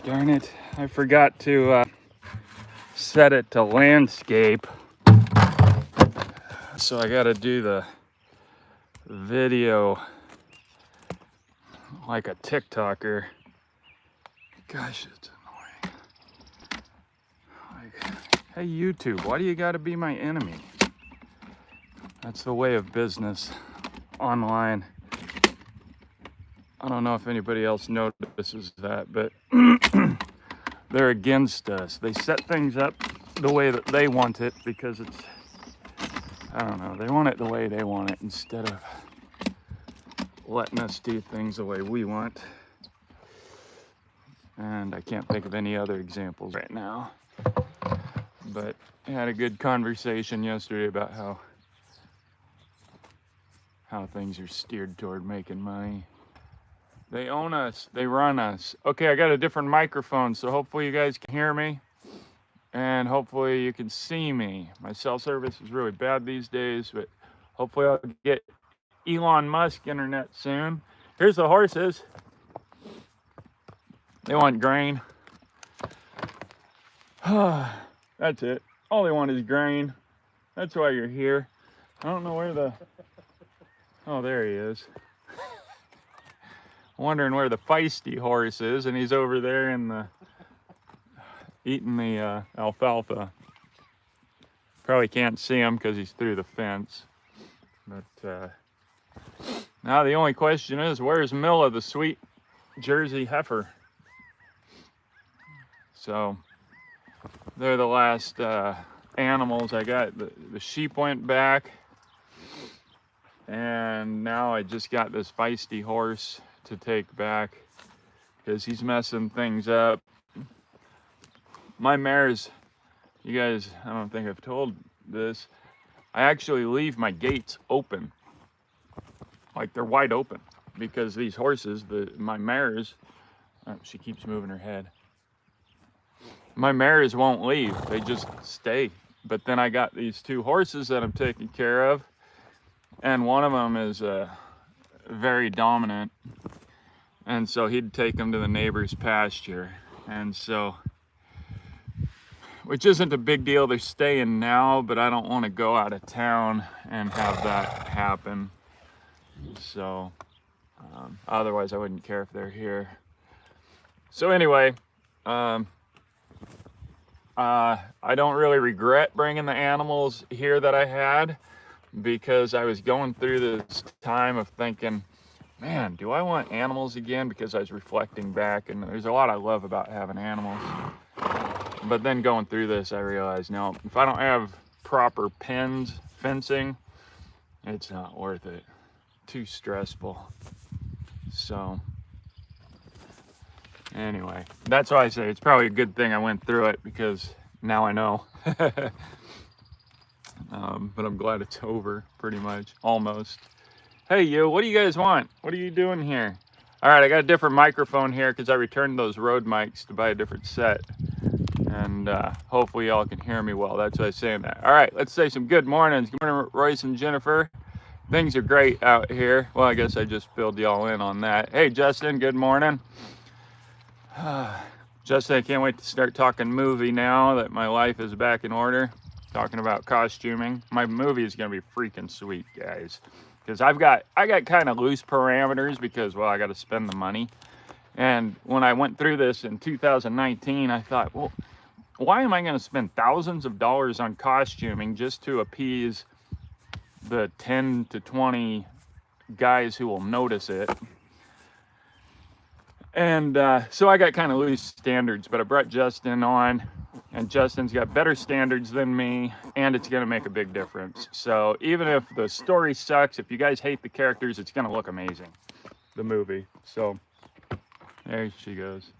Darn it, I forgot to set it to landscape. So I gotta do the video like a TikToker. Gosh, it's annoying. Like, hey YouTube, why do you gotta be my enemy? That's the way of business online. I don't know if anybody else notices that, but they're against us. They set things up the way that they want it because it's, I don't know, they want it the way they want it instead of letting us do things the way we want. And I can't think of any other examples right now. But I had a good conversation yesterday about how things are steered toward making money. They own us, they run us. Okay, I got a different microphone, so hopefully you guys can hear me and hopefully you can see me. My cell service is really bad these days, but hopefully I'll get Elon Musk internet soon. Here's the horses. They want grain. That's it. All they want is grain. That's why you're here. I don't know where the... Oh, there he is. Wondering where the feisty horse is, and he's over there in the eating the alfalfa. Probably can't see him because he's through the fence. But now the only question is, where's Milla, the sweet Jersey heifer? So they're the last animals I got. The sheep went back, and now I just got this feisty horse to take back because he's messing things up. My mares, you guys, I don't think I've told this, I actually leave my gates open, like they're wide open, because these horses, my mares, she keeps moving her head. My mares won't leave, they just stay. But then I got these two horses that I'm taking care of, and one of them is very dominant, and so he'd take them to the neighbor's pasture. And so, which isn't a big deal, they're staying now, but I don't want to go out of town and have that happen. So otherwise I wouldn't care if they're here. So anyway, I don't really regret bringing the animals here that I had, because I was going through this time of thinking, man, do I want animals again? Because I was reflecting back, and there's a lot I love about having animals. But then going through this, I realized, no, if I don't have proper pens, fencing, it's not worth it. Too stressful. So anyway, that's why I say it's probably a good thing I went through it, because now I know. But I'm glad it's over, pretty much, almost. Hey you, what do you guys want? What are you doing here? All right, I got a different microphone here because I returned those Rode mics to buy a different set. And hopefully y'all can hear me well. That's why I'm saying that. All right, let's say some good mornings. Good morning, Royce and Jennifer. Things are great out here. Well, I guess I just filled y'all in on that. Hey, Justin, good morning. Justin, I can't wait to start talking movie now that my life is back in order. Talking about costuming. My movie is going to be freaking sweet, guys. Because I got kind of loose parameters because, well, I got to spend the money. And when I went through this in 2019, I thought, well, why am I going to spend thousands of dollars on costuming just to appease the 10 to 20 guys who will notice it? And so I got kind of loose standards, but I brought Justin on, and Justin's got better standards than me, and it's going to make a big difference. So even if the story sucks, if you guys hate the characters, it's going to look amazing, the movie. So there she goes.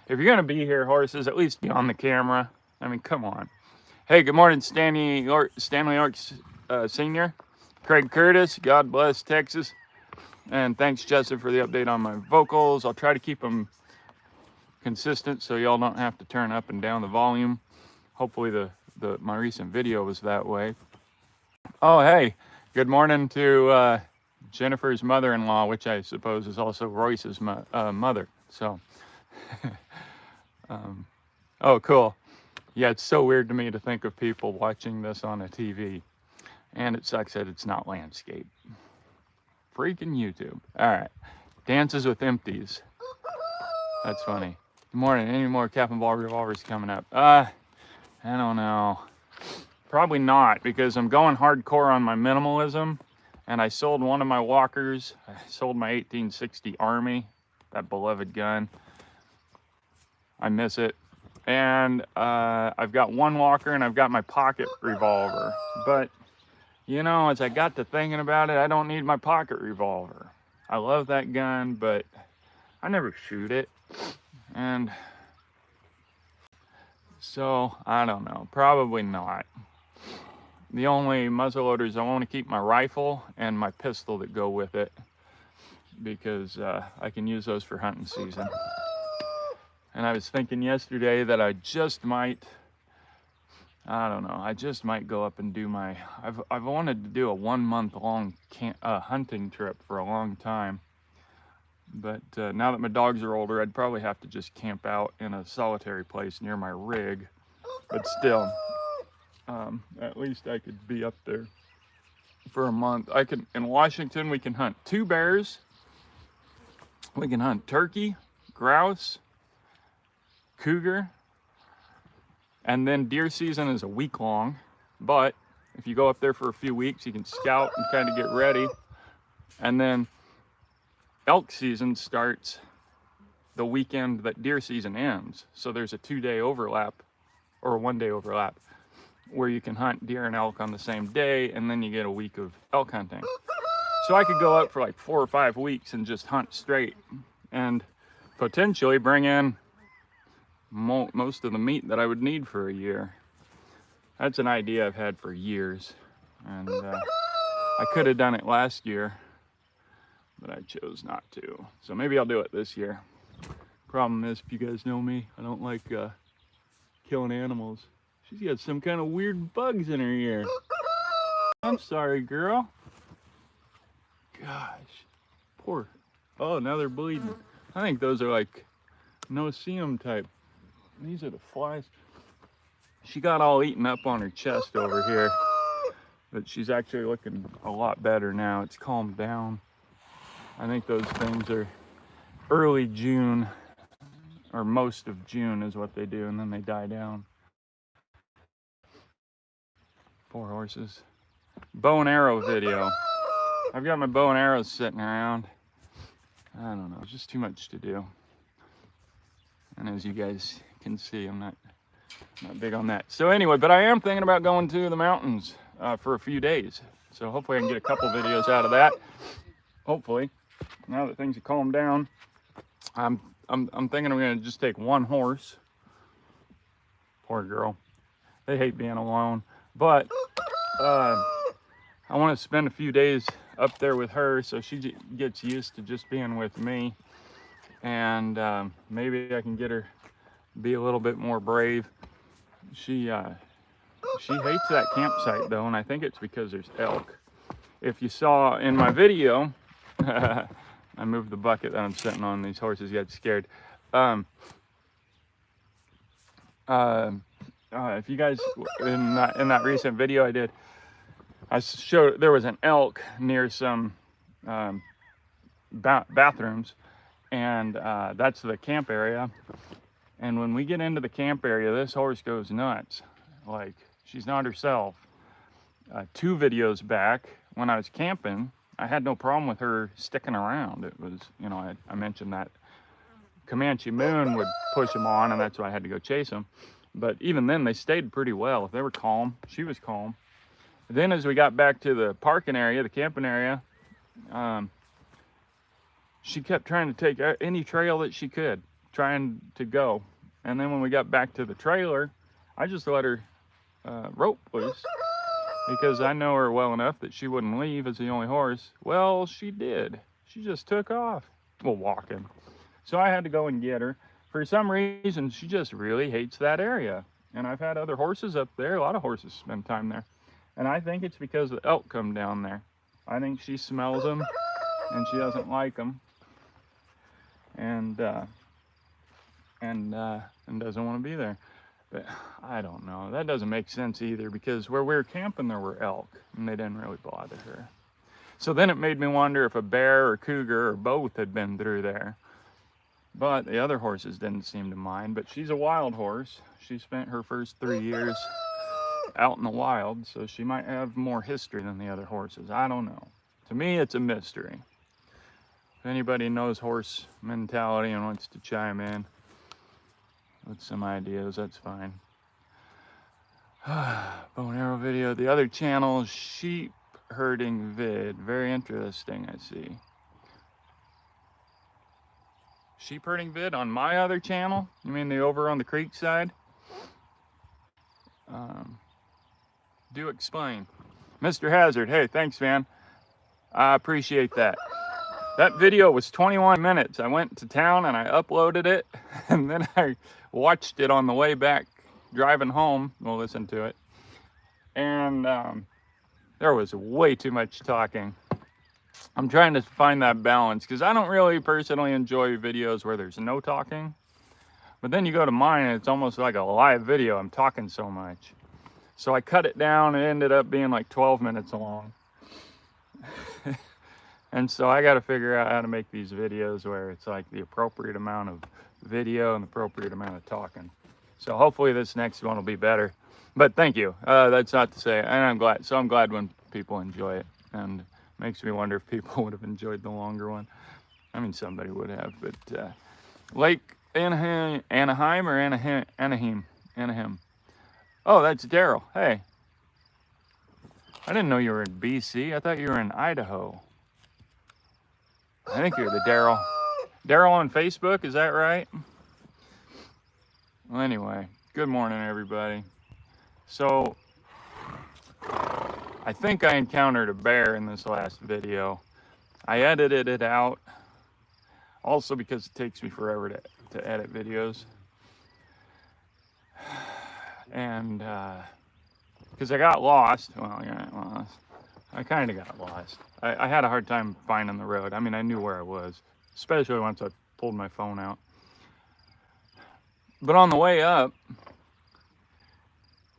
If you're going to be here, horses, at least be on the camera. I mean, come on. Hey, good morning, Stanley York Sr., Craig Curtis, God bless Texas. And thanks, Justin, for the update on my vocals. I'll try to keep them consistent so y'all don't have to turn up and down the volume. Hopefully my recent video was that way. Oh, hey, good morning to Jennifer's mother-in-law, which I suppose is also Royce's mother. So Oh, cool. Yeah, it's so weird to me to think of people watching this on a TV. And it sucks that it's not landscape. Freaking YouTube. All right. Dances with empties. That's funny. Good morning. Any more cap and ball revolvers coming up? I don't know. Probably not, because I'm going hardcore on my minimalism. And I sold one of my walkers. I sold my 1860 Army, that beloved gun. I miss it. And I've got one walker and I've got my pocket revolver. But, you know, as I got to thinking about it, I don't need my pocket revolver. I love that gun, but I never shoot it. And so, I don't know. Probably not. The only muzzleloaders I want to keep my rifle and my pistol that go with it, because I can use those for hunting season. And I was thinking yesterday that I just might, I don't know, I just might go up and do my, I've wanted to do a 1 month long hunting trip for a long time. But now that my dogs are older, I'd probably have to just camp out in a solitary place near my rig. But still, at least I could be up there for a month. I can, in Washington, we can hunt 2 bears. We can hunt turkey, grouse, cougar, and then deer season is a week long. But if you go up there for a few weeks, you can scout and kind of get ready. And then elk season starts the weekend that deer season ends. So there's a 2-day overlap, or a 1-day overlap, where you can hunt deer and elk on the same day, and then you get a week of elk hunting. So I could go up for like 4 or 5 weeks and just hunt straight and potentially bring in most of the meat that I would need for a year. That's an idea I've had for years, and I could have done it last year, but I chose not to. So maybe I'll do it this year. Problem is, if you guys know me, I don't like killing animals. She's got some kind of weird bugs in her ear. I'm sorry, girl. Gosh, poor. Oh, now they're bleeding. I think those are like no-see-em type. These are the flies. She got all eaten up on her chest over here, but she's actually looking a lot better now. It's calmed down. I think those things are early June, or most of June is what they do, and then they die down. Poor horses. Bow and arrow video. I've got my bow and arrows sitting around. I don't know, it's just too much to do. And as you guys can see, I'm not big on that. So anyway, but I am thinking about going to the mountains for a few days. So hopefully I can get a couple videos out of that. Hopefully, now that things have calmed down, I'm thinking I'm gonna just take one horse. Poor girl. They hate being alone. But I want to spend a few days up there with her so she gets used to just being with me. And maybe I can get her to be a little bit more brave. She hates that campsite though, and I think it's because there's elk. If you saw in my video, I moved the bucket that I'm sitting on. These horses got scared. If you guys, in that recent video I did, I showed there was an elk near some bathrooms, and that's the camp area. And when we get into the camp area, this horse goes nuts. Like, she's not herself. 2 videos back, when I was camping, I had no problem with her sticking around. It was, you know, I mentioned that Comanche Moon would push them on, and that's why I had to go chase them. But even then, they stayed pretty well. They were calm. She was calm. Then as we got back to the parking area, the camping area, she kept trying to take any trail that she could, trying to go. And then when we got back to the trailer, I just let her rope loose, because I know her well enough that she wouldn't leave as the only horse. Well, she did. She just took off. Well, walking. So I had to go and get her. For some reason, she just really hates that area. And I've had other horses up there. A lot of horses spend time there. And I think it's because the elk come down there. I think she smells them and she doesn't like them. And doesn't want to be there. But I don't know. That doesn't make sense either, because where we were camping there were elk and they didn't really bother her. So then it made me wonder if a bear or cougar or both had been through there. But the other horses didn't seem to mind. But she's a wild horse. She spent her first 3 years out in the wild, so she might have more history than the other horses. I don't know. To me, it's a mystery. If anybody knows horse mentality and wants to chime in with some ideas, that's fine. Bow and arrow video. The other channel, sheep herding vid. Very interesting, I see. Sheep herding vid on my other channel? You mean the over on the creek side? Do explain. Mr. Hazard, hey, thanks, man. I appreciate that. That video was 21 minutes. I went to town and I uploaded it, and then I watched it on the way back driving home. We'll listen to it. And there was way too much talking. I'm trying to find that balance, because I don't really personally enjoy videos where there's no talking. But then you go to mine and it's almost like a live video. I'm talking so much. So I cut it down. It ended up being like 12 minutes long. And so I got to figure out how to make these videos where it's like the appropriate amount of video and the appropriate amount of talking. So hopefully this next one will be better. But thank you. That's not to say, and I'm glad. So I'm glad when people enjoy it, and makes me wonder if people would have enjoyed the longer one. I mean, somebody would have. But Lake Anaheim or Anaheim. Oh, that's Daryl. Hey. I didn't know you were in BC. I thought you were in Idaho. I think you're the Daryl. Daryl on Facebook, is that right? Well, anyway, good morning, everybody. So, I think I encountered a bear in this last video. I edited it out, also because it takes me forever to edit videos. And, because I got lost. Well, yeah, I kind of got lost. I had a hard time finding the road. I mean, I knew where I was, especially once I pulled my phone out. But on the way up,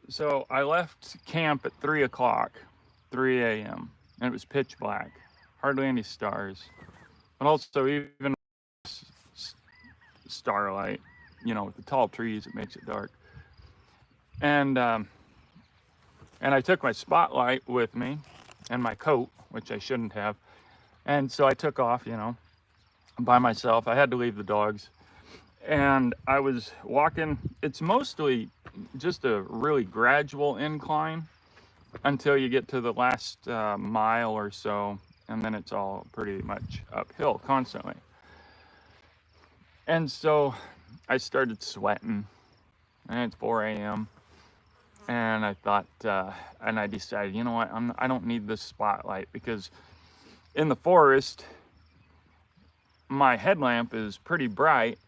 so I left camp at 3 o'clock, 3 a.m., and it was pitch black, hardly any stars. But also, even starlight, you know, with the tall trees, it makes it dark. And I took my spotlight with me and my coat, which I shouldn't have. And so I took off, you know, by myself. I had to leave the dogs. And I was walking. It's mostly just a really gradual incline until you get to the last mile or so. And then it's all pretty much uphill constantly. And so I started sweating. And it's 4 a.m. And I thought, and I decided, you know what, I don't need this spotlight, because in the forest, my headlamp is pretty bright,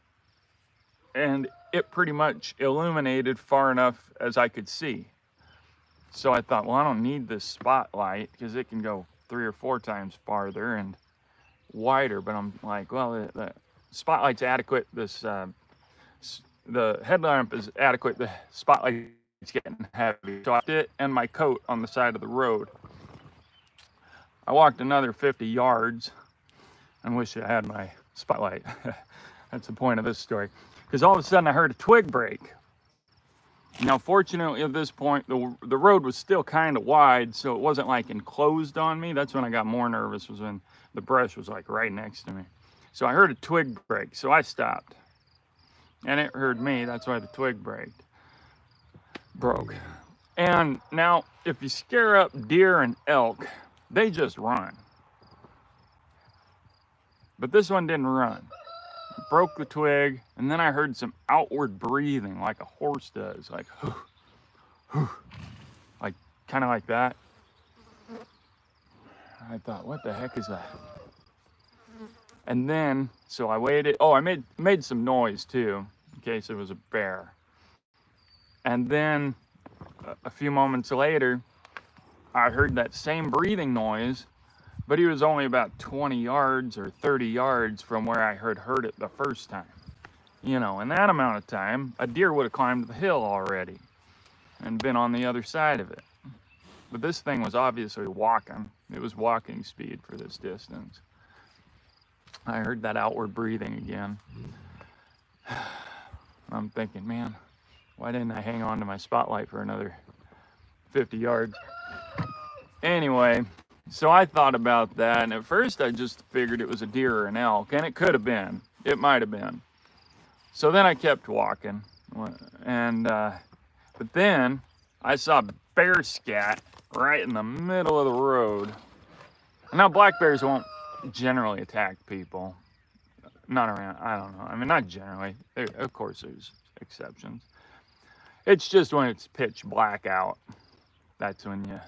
and it pretty much illuminated far enough as I could see. So I thought, well, I don't need this spotlight, because it can go 3 or 4 times farther and wider. But I'm like, well, the spotlight's adequate. The headlamp is adequate. The spotlight, it's getting heavy. So I did it and my coat on the side of the road. I walked another 50 yards and wish I had my spotlight. That's the point of this story. Because all of a sudden I heard a twig break. Now, fortunately at this point, the road was still kind of wide, so it wasn't like enclosed on me. That's when I got more nervous, was when the brush was like right next to me. So I heard a twig break, so I stopped. And it heard me, that's why the twig broke. And now, if you scare up deer and elk, they just run. But this one didn't run. It broke the twig, and then I heard some outward breathing like a horse does, like whoo, whoo, like kind of like that. I thought, what the heck is that? And then, so I waited. Oh, I made some noise too, in case it was a bear. And then a few moments later, I heard that same breathing noise, but he was only about 20 yards or 30 yards from where I heard it the first time. You know, in that amount of time, a deer would have climbed the hill already and been on the other side of it. But this thing was obviously walking. It was walking speed for this distance. I heard that outward breathing again. I'm thinking, man, why didn't I hang on to my spotlight for another 50 yards? Anyway, so I thought about that, and at first I just figured it was a deer or an elk, and it could have been. It might have been. So then I kept walking, and but then I saw bear scat right in the middle of the road. Now black bears won't generally attack people. Not around, I don't know. I mean, not generally. Of course, there's exceptions. It's just when it's pitch black out. That's when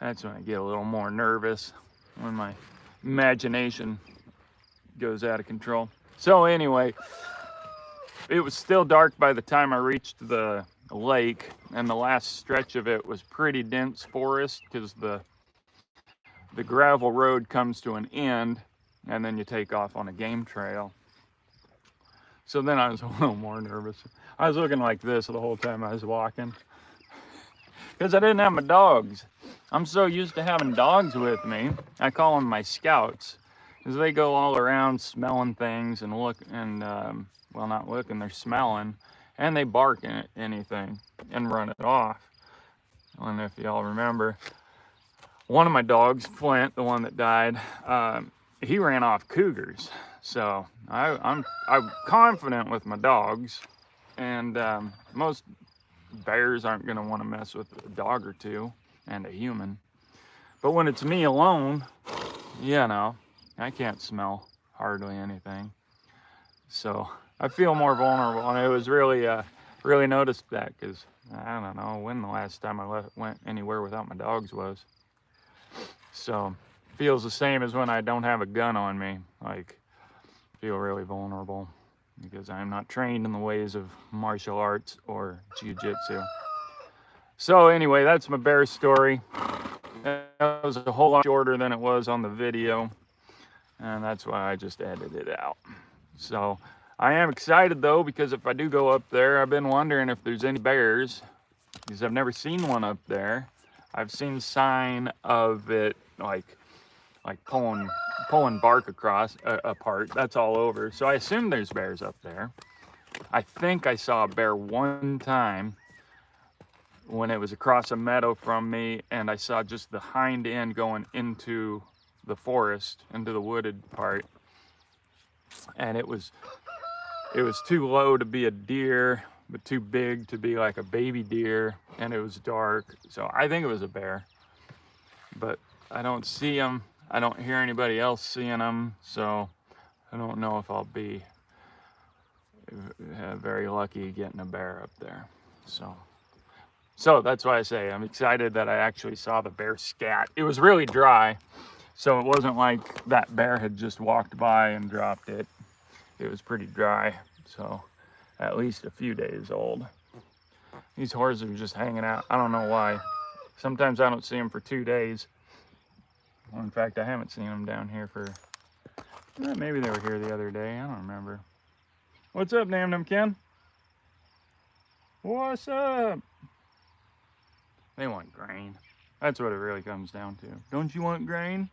I get a little more nervous, when my imagination goes out of control. So anyway, it was still dark by the time I reached the lake, and the last stretch of it was pretty dense forest because the gravel road comes to an end, and then you take off on a game trail. So then I was a little more nervous. I was looking like this the whole time I was walking because I didn't have my dogs. I'm so used to having dogs with me. I call them my scouts because they go all around smelling things and well, not looking, they're smelling, and they bark at anything and run it off. I don't know if y'all remember. One of my dogs, Flint, the one that died, he ran off cougars. So I'm confident with my dogs, and most bears aren't going to want to mess with a dog or two and a human. But when it's me alone, you know, I can't smell hardly anything. So I feel more vulnerable, and it was really noticed that because I don't know when the last time I went anywhere without my dogs was. So feels the same as when I don't have a gun on me. Like, feel really vulnerable because I'm not trained in the ways of martial arts or jiu-jitsu. So anyway, that's my bear story. That was a whole lot shorter than it was on the video, and that's why I just edited it out. So I am excited though, because if I do go up there, I've been wondering if there's any bears, because I've never seen one up there. I've seen sign of it like pulling bark apart. That's all over. So I assume there's bears up there. I think I saw a bear one time when it was across a meadow from me, and I saw just the hind end going into the forest, into the wooded part, and it was too low to be a deer, but too big to be like a baby deer, and it was dark. So I think it was a bear, but I don't see them. I don't hear anybody else seeing them, so I don't know if I'll be very lucky getting a bear up there. So that's why I say I'm excited that I actually saw the bear scat. It was really dry, so it wasn't like that bear had just walked by and dropped it. It was pretty dry, so at least a few days old. These horses are just hanging out. I don't know why. Sometimes I don't see them for 2 days. Well, in fact, I haven't seen them down here for, maybe they were here the other day. I don't remember. What's up, Nam Ken? What's up? They want grain. That's what it really comes down to. Don't you want grain?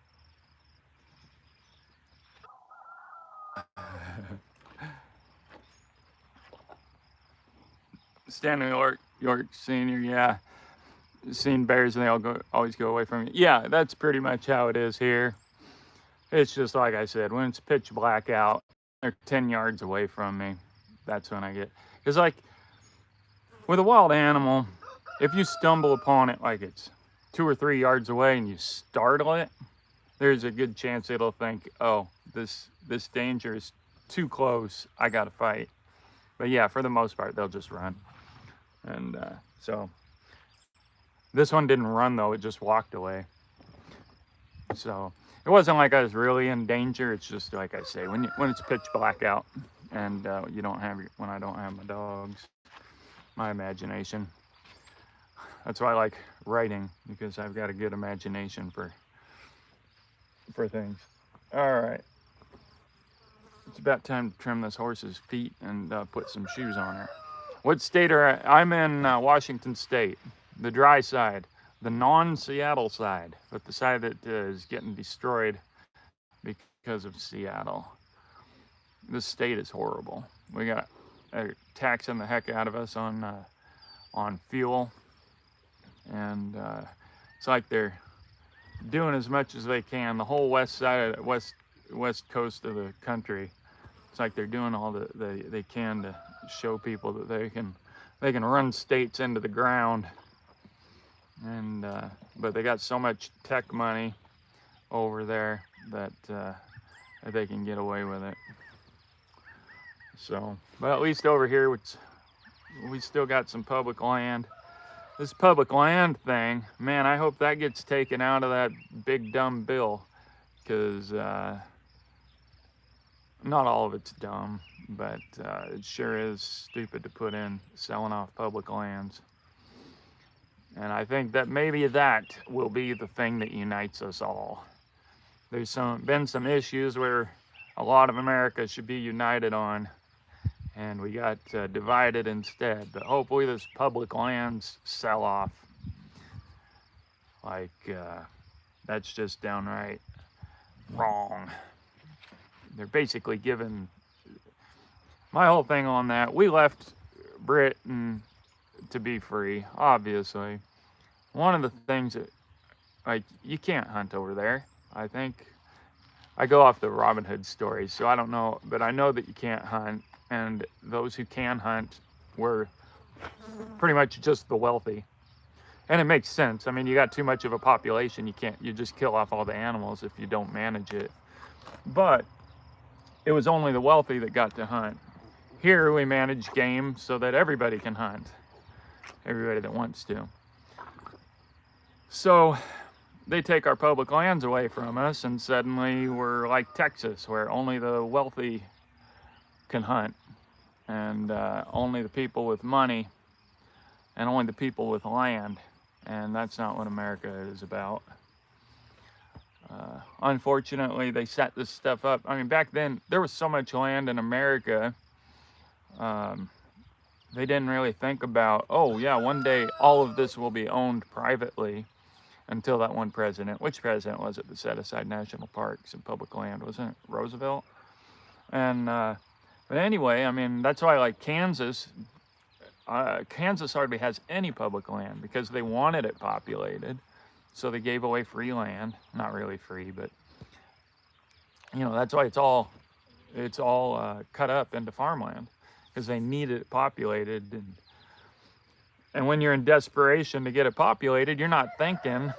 Stanley York Sr., yeah. Seen bears and they always go away from you. Yeah, that's pretty much how it is here. It's just like I said, when it's pitch black out, they're 10 yards away from me. That's when I get, because like with a wild animal, if you stumble upon it like it's 2 or 3 yards away and you startle it, there's a good chance it'll think, oh, this danger is too close, I gotta fight. But yeah, for the most part, they'll just run. And so this one didn't run though, it just walked away. So it wasn't like I was really in danger. It's just like I say, when it's pitch black out and when I don't have my dogs, my imagination. That's why I like writing, because I've got a good imagination for things. All right. It's about time to trim this horse's feet and put some shoes on her. What state are I'm in? Washington State, the dry side, the non-Seattle side, but the side that is getting destroyed because of Seattle. This state is horrible. We got taxing the heck out of us on fuel, and it's like they're doing as much as they can. The whole west side of the west coast of the country, it's like they're doing all they can to show people that they can run states into the ground. And but they got so much tech money over there that they can get away with it. So, but at least over here, we still got some public land. This public land thing, man, I hope that gets taken out of that big dumb bill, because not all of it's dumb, but it sure is stupid to put in selling off public lands. And I think that maybe that will be the thing that unites us all. There's been some issues where a lot of America should be united on, and we got divided instead. But hopefully this public lands sell off. Like, that's just downright wrong. They're basically giving, my whole thing on that, we left Britain to be free, obviously. One of the things that, like, you can't hunt over there. I think I go off the Robin Hood stories, so I don't know, but I know that you can't hunt, and those who can hunt were pretty much just the wealthy. And it makes sense. I mean, you got too much of a population, you just kill off all the animals if you don't manage it. But it was only the wealthy that got to hunt. Here we manage game so that everybody can hunt. Everybody that wants to. So they take our public lands away from us, and suddenly we're like Texas, where only the wealthy can hunt, and only the people with money, and only the people with land. And that's not what America is about. Unfortunately, they set this stuff up. I mean, back then, there was so much land in America, they didn't really think about, oh yeah, one day all of this will be owned privately, until that one president. Which president was it that set aside national parks and public land? Wasn't it Roosevelt? And but anyway, I mean, that's why, like, Kansas hardly has any public land, because they wanted it populated, so they gave away free land. Not really free, but you know, that's why it's all cut up into farmland, because they needed it populated. And when you're in desperation to get it populated, you're not thinking,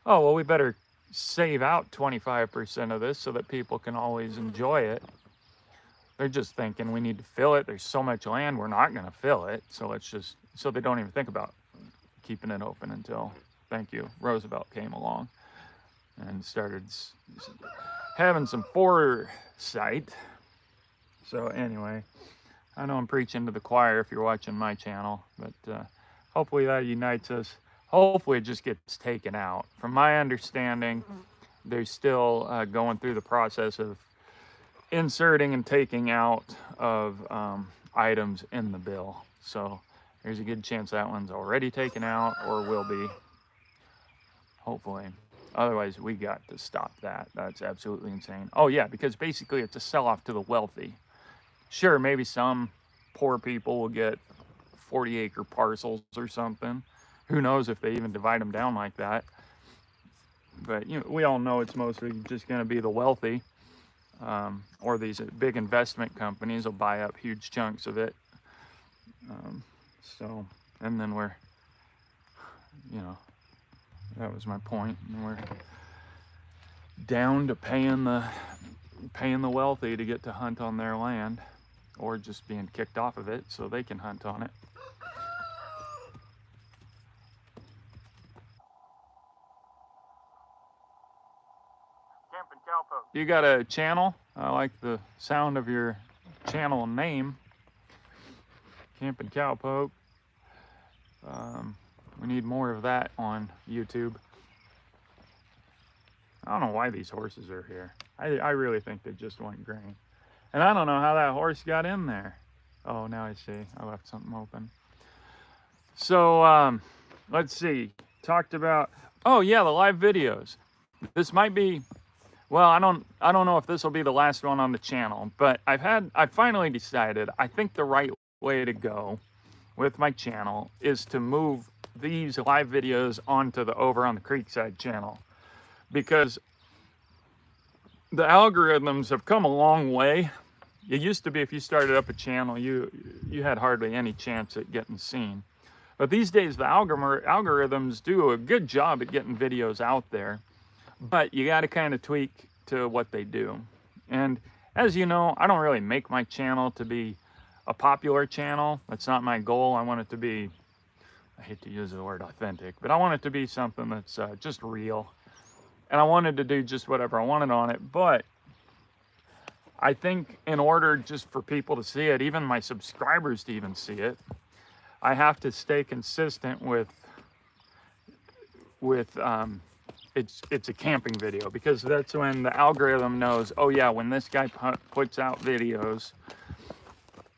oh, well, we better save out 25% of this so that people can always enjoy it. They're just thinking, we need to fill it. There's so much land, we're not going to fill it. So they don't even think about keeping it open until, thank you, Roosevelt came along and started having some foresight. So anyway, I know I'm preaching to the choir if you're watching my channel, but hopefully that unites us. Hopefully it just gets taken out. From my understanding, they're still going through the process of inserting and taking out of items in the bill. So there's a good chance that one's already taken out or will be, hopefully. Otherwise, we got to stop that. That's absolutely insane. Oh yeah, because basically it's a sell-off to the wealthy. Sure, maybe some poor people will get 40-acre parcels or something. Who knows if they even divide them down like that. But you know, we all know it's mostly just going to be the wealthy, or these big investment companies will buy up huge chunks of it. So, and then we're, you know, that was my point. And we're down to paying the wealthy to get to hunt on their land, or just being kicked off of it so they can hunt on it. You got a channel? I like the sound of your channel name, Camping Cowpoke. We need more of that on YouTube. I don't know why these horses are here. I really think they just want grain. And I don't know how that horse got in there. Oh, now I see. I left something open. So let's see. Talked about, oh yeah, the live videos. This might be, well, I don't know if this will be the last one on the channel, but I finally decided I think the right way to go with my channel is to move these live videos onto the Over on the Creekside channel, because the algorithms have come a long way. It used to be if you started up a channel, you had hardly any chance at getting seen. But these days, the algorithms do a good job at getting videos out there, but you got to kind of tweak to what they do. And as you know, I don't really make my channel to be a popular channel. That's not my goal. I want it to be, I hate to use the word authentic, but I want it to be something that's just real. And I wanted to do just whatever I wanted on it. But I think in order just for people to see it, even my subscribers to even see it, I have to stay consistent with it's a camping video, because that's when the algorithm knows, oh yeah, when this guy puts out videos,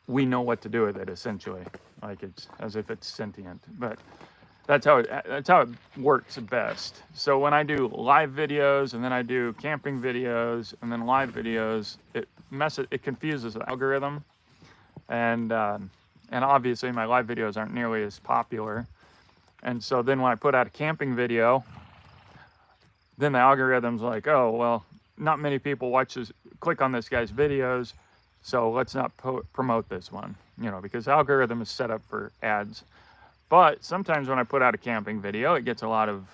we know what to do with it, essentially. Like, it's as if it's sentient. But that's how it works best. So when I do live videos, and then I do camping videos, and then live videos, it confuses the algorithm. And obviously my live videos aren't nearly as popular. And so then when I put out a camping video, then the algorithm's like, oh, well, not many people click on this guy's videos, so let's not promote this one, because the algorithm is set up for ads. But sometimes when I put out a camping video, it gets a lot of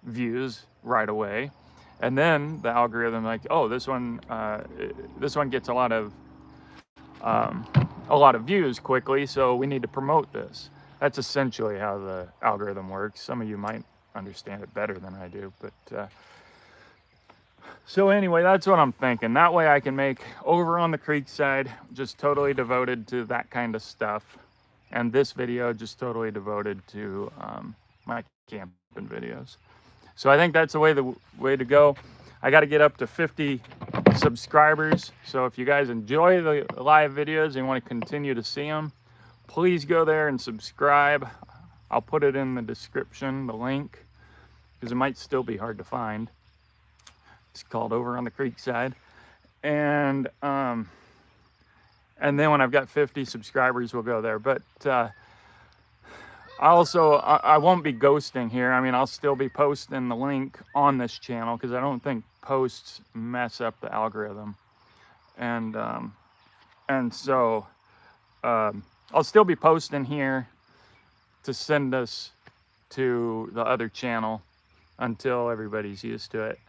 views right away. And then the algorithm like, oh, this one gets a lot of views quickly, so we need to promote this. That's essentially how the algorithm works. Some of you might understand it better than I do, but so anyway, that's what I'm thinking. That way I can make Over on the Creekside just totally devoted to that kind of stuff, and this video just totally devoted to my camping videos. So I think that's the way to go. I got to get up to 50 subscribers. So if you guys enjoy the live videos and want to continue to see them, please go there and subscribe. I'll put it in the description, the link, because it might still be hard to find. It's called Over on the Creekside. And then when I've got 50 subscribers, we'll go there. But I won't be ghosting here. I mean, I'll still be posting the link on this channel, because I don't think posts mess up the algorithm. And so I'll still be posting here to send us to the other channel until everybody's used to it.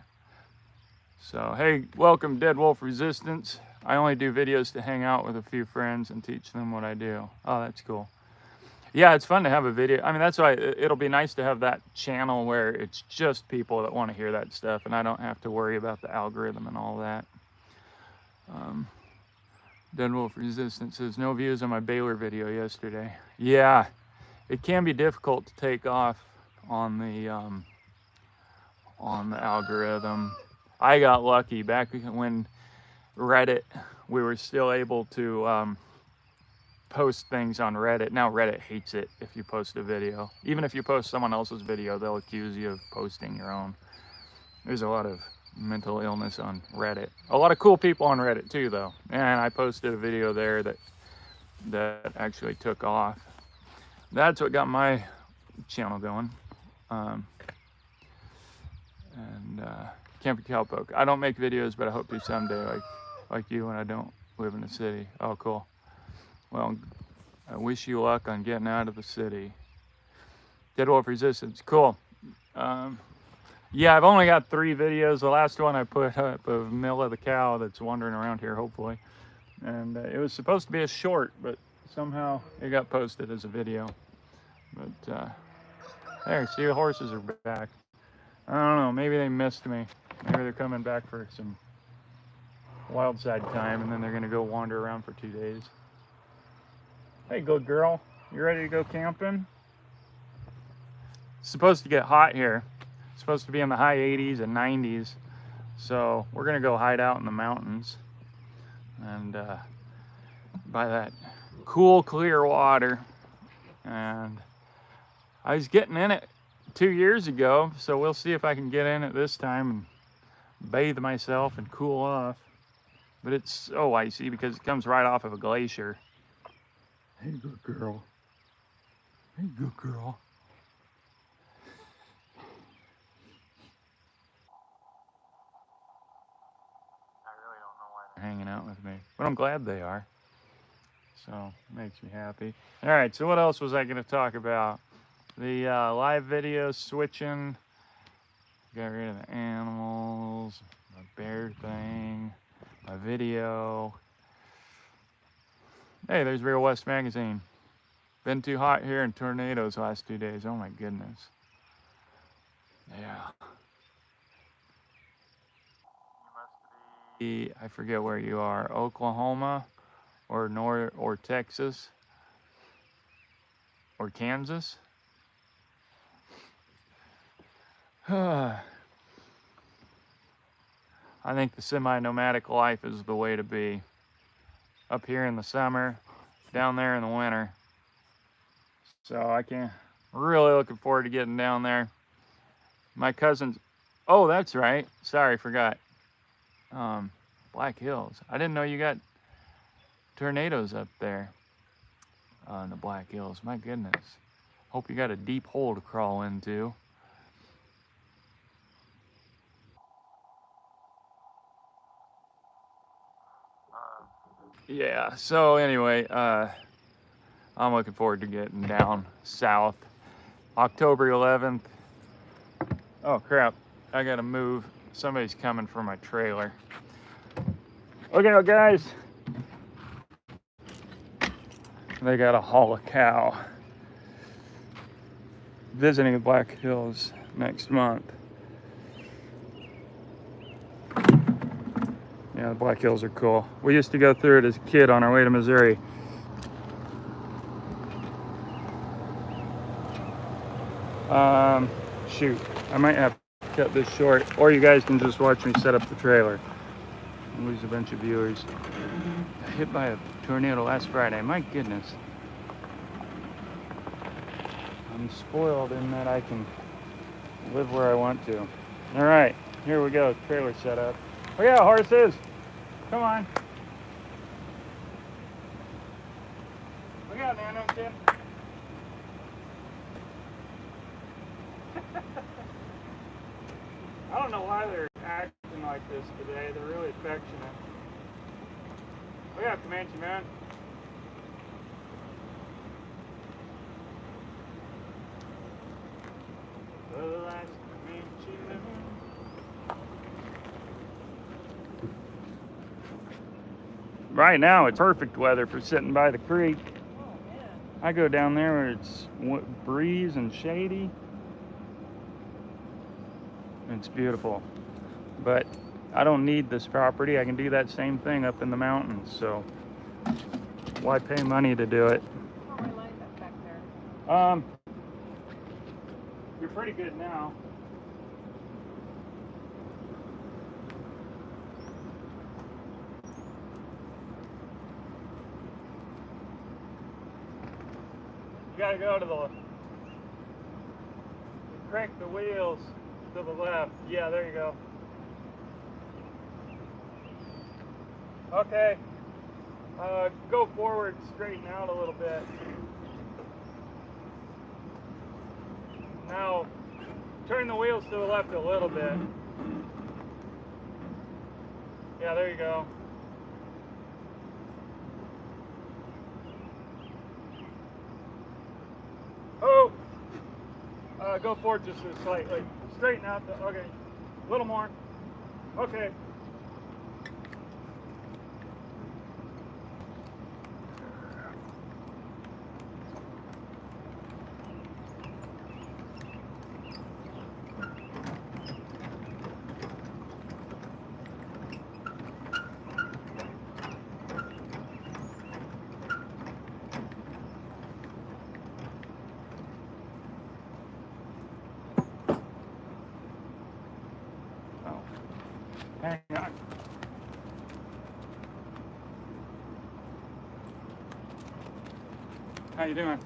So, hey, welcome Dead Wolf Resistance. I only do videos to hang out with a few friends and teach them what I do. Oh, that's cool. Yeah, it's fun to have a video. I mean, that's why it'll be nice to have that channel where it's just people that want to hear that stuff, and I don't have to worry about the algorithm and all that. Dead Wolf Resistance says, no views on my Baylor video yesterday. Yeah, it can be difficult to take off on the algorithm. I got lucky back when Reddit, we were still able to post things on Reddit. Now Reddit hates it if you post a video. Even if you post someone else's video, they'll accuse you of posting your own. There's a lot of mental illness on Reddit. A lot of cool people on Reddit too, though. And I posted a video there that actually took off. That's what got my channel going. Camping Cowpoke. I don't make videos, but I hope to someday, like you, when I don't live in the city. Oh, cool. Well, I wish you luck on getting out of the city. Dead Wolf Resistance. Cool. Yeah, I've only got 3 videos. The last one I put up of Milla the cow that's wandering around here, hopefully. And it was supposed to be a short, but somehow it got posted as a video. But there, see, the horses are back. I don't know, maybe they missed me. Maybe they're coming back for some wild side time, and then they're gonna go wander around for 2 days. Hey, good girl, you ready to go camping? It's supposed to get hot here. It's supposed to be in the high 80s and 90s. So we're gonna go hide out in the mountains. and by that cool, clear water. And I was getting in it 2 years ago, so we'll see if I can get in it this time and bathe myself and cool off. But it's so icy because it comes right off of a glacier. Hey, good girl. Hey, good girl. I really don't know why they're hanging out with me, but I'm glad they are. So it makes me happy. All right, so what else was I going to talk about? The live video switching. Got rid of the animals, my bear thing, my video. Hey, there's Real West Magazine. Been too hot here and tornadoes last 2 days. Oh my goodness. Yeah. You must be, I forget where you are, Oklahoma or Texas or Kansas. I think the semi-nomadic life is the way to be. Up here in the summer, down there in the winter. So I can't, really looking forward to getting down there. My cousins, oh, that's right. Sorry, forgot. Black Hills. I didn't know you got tornadoes up there in the Black Hills. My goodness. Hope you got a deep hole to crawl into. Yeah, so anyway, I'm looking forward to getting down south. October 11th. Oh crap, I gotta move. Somebody's coming for my trailer. Okay, guys. They got a haul a cow. Visiting the Black Hills next month. Yeah, the Black Hills are cool. We used to go through it as a kid on our way to Missouri. Shoot, I might have to cut this short, or you guys can just watch me set up the trailer. I'll lose a bunch of viewers. Hit by a tornado last Friday. My goodness. I'm spoiled in that I can live where I want to. All right, here we go. Trailer set up. Oh yeah, horses. Come on. Look out, Nano, Tim. I don't know why they're acting like this today. They're really affectionate. Look out, Comanche man. The last Comanche man. Right now, it's perfect weather for sitting by the creek. Oh, man. I go down there where it's breeze and shady. It's beautiful. But I don't need this property. I can do that same thing up in the mountains. So why pay money to do it? How are my lines up back there? You're pretty good now. You gotta go to the, crank the wheels to the left. Yeah, there you go. Okay. Go forward, straighten out a little bit. Now, turn the wheels to the left a little bit. Yeah, there you go. Oh! Go forward just slightly. Straighten out the, okay. A little more. Okay. Hang How you doing?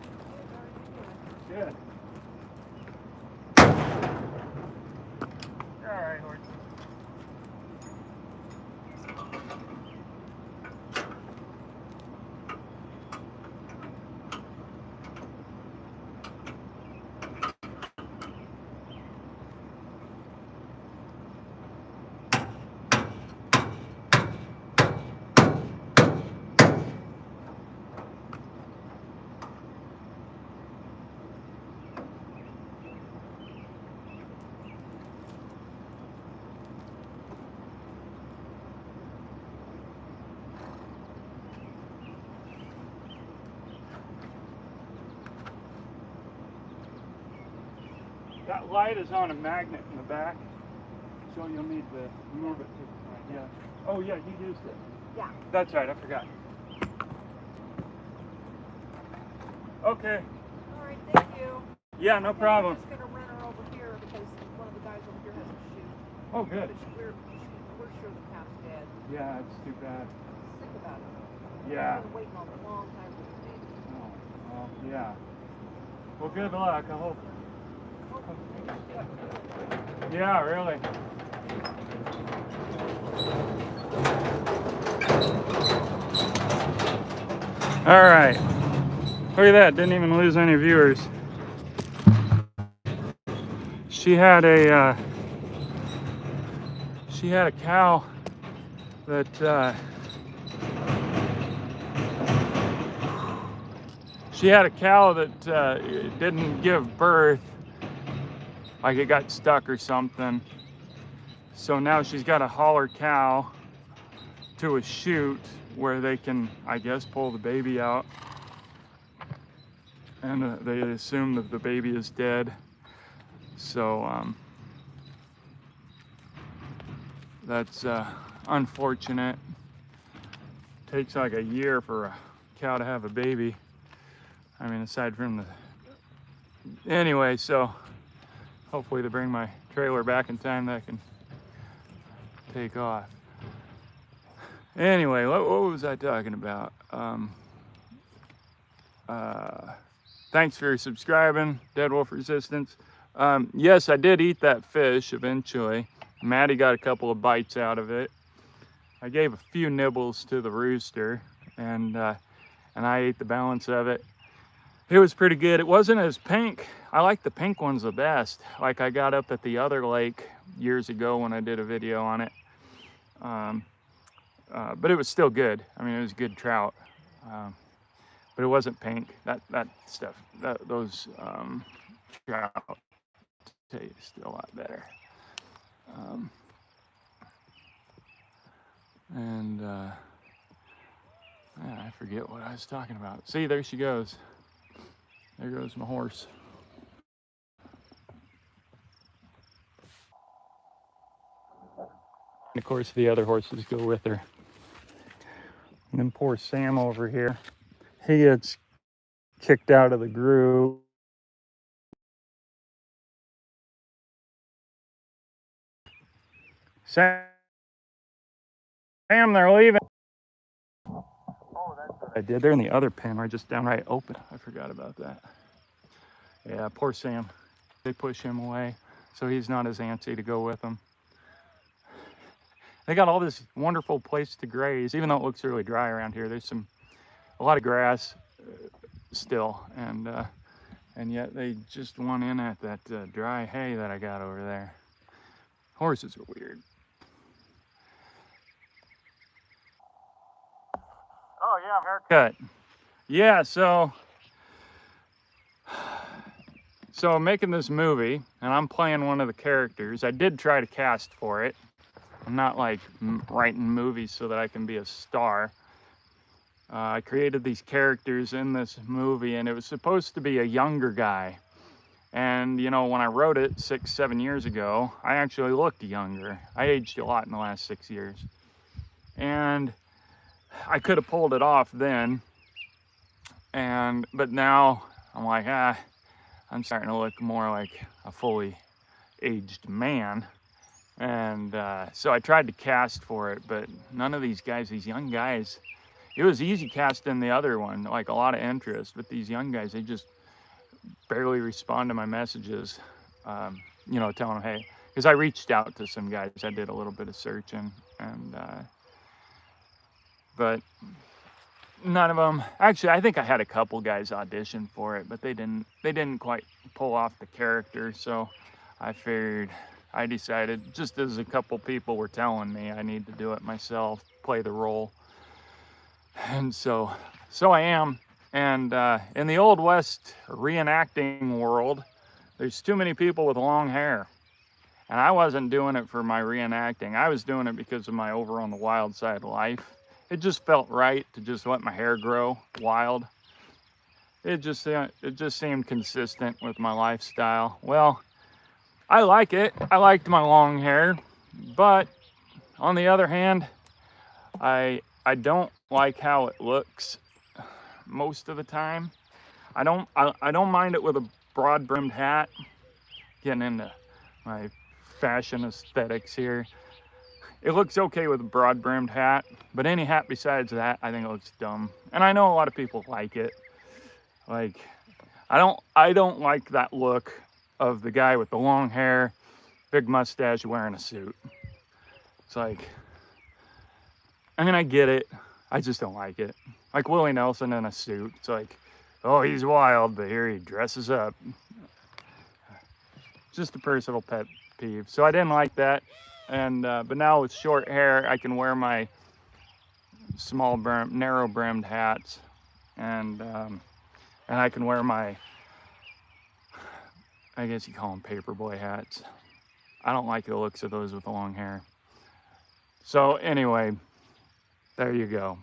Good. You're all right, horse. That light is on a magnet in the back, so you'll need to move it to the front. Yeah. Oh yeah, you used it. Yeah. That's right, I forgot. Okay. All right, thank you. Yeah, no problem. I'm just gonna run her over here because one of the guys over here has a shoot. Oh, good. But we're sure the cat's dead. Yeah, it's too bad. Sick about it. Yeah. I've been waiting a long time for this baby. Oh, well, yeah. Well, good luck. I hope. Yeah, really. All right. Look at that. Didn't even lose any viewers. She had a cow that didn't give birth. Like it got stuck or something. So now she's got to haul her cow to a chute where they can, I guess, pull the baby out. And they assume that the baby is dead. So that's unfortunate. Takes like a year for a cow to have a baby. I mean, aside from the... Anyway, so hopefully they bring my trailer back in time that I can take off. Anyway, what was I talking about? Thanks for subscribing, Dead Wolf Resistance. Yes, I did eat that fish eventually. Maddie got a couple of bites out of it. I gave a few nibbles to the rooster, and I ate the balance of it. It was pretty good. It wasn't as pink. I like the pink ones the best. Like I got up at the other lake years ago when I did a video on it. But it was still good. I mean, it was good trout. But it wasn't pink. That stuff, those trout taste a lot better. Yeah, I forget what I was talking about. See, there she goes. There goes my horse. And of course, the other horses go with her. And then poor Sam over here. He gets kicked out of the group. Sam, they're leaving. Oh, that's what I did. They're in the other pen, right, just downright open. I forgot about that. Yeah, poor Sam. They push him away, so he's not as antsy to go with them. They got all this wonderful place to graze, even though it looks really dry around here. There's a lot of grass still, and yet they just want in at that dry hay that I got over there. Horses are weird. Oh yeah, haircut. Yeah, so I'm making this movie, and I'm playing one of the characters. I did try to cast for it. I'm not like writing movies so that I can be a star. I created these characters in this movie, and it was supposed to be a younger guy. And you know, when I wrote it 6-7 years ago, I actually looked younger. I aged a lot in the last 6 years. And I could have pulled it off then. But now I'm like, I'm starting to look more like a fully aged man. And so I tried to cast for it, but none of these guys, these young guys, it was easy casting the other one, like a lot of interest. But these young guys, they just barely respond to my messages, you know, telling them, hey, because I reached out to some guys. I did a little bit of searching, and but none of them. Actually, I think I had a couple guys audition for it, but they didn't quite pull off the character. So I decided, just as a couple people were telling me, I need to do it myself, play the role, and so I am. And in the Old West reenacting world, there's too many people with long hair. And I wasn't doing it for my reenacting. I was doing it because of my over on the wild side life. It just felt right to just let my hair grow wild. It just seemed consistent with my lifestyle. Well, I like it. I liked my long hair, but on the other hand, I don't like how it looks most of the time. I don't mind it with a broad brimmed hat. Getting into my fashion aesthetics here. It looks okay with a broad brimmed hat, but any hat besides that, I think it looks dumb. And I know a lot of people like it. Like, I don't like that look of the guy with the long hair, big mustache, wearing a suit. It's like, I mean, I get it. I just don't like it. Like Willie Nelson in a suit. It's like, oh, he's wild, but here he dresses up. Just a personal pet peeve. So I didn't like that. And but now with short hair, I can wear my small brim, narrow brimmed hats, and I can wear my, I guess you call them paperboy hats. I don't like the looks of those with long hair. So anyway, there you go.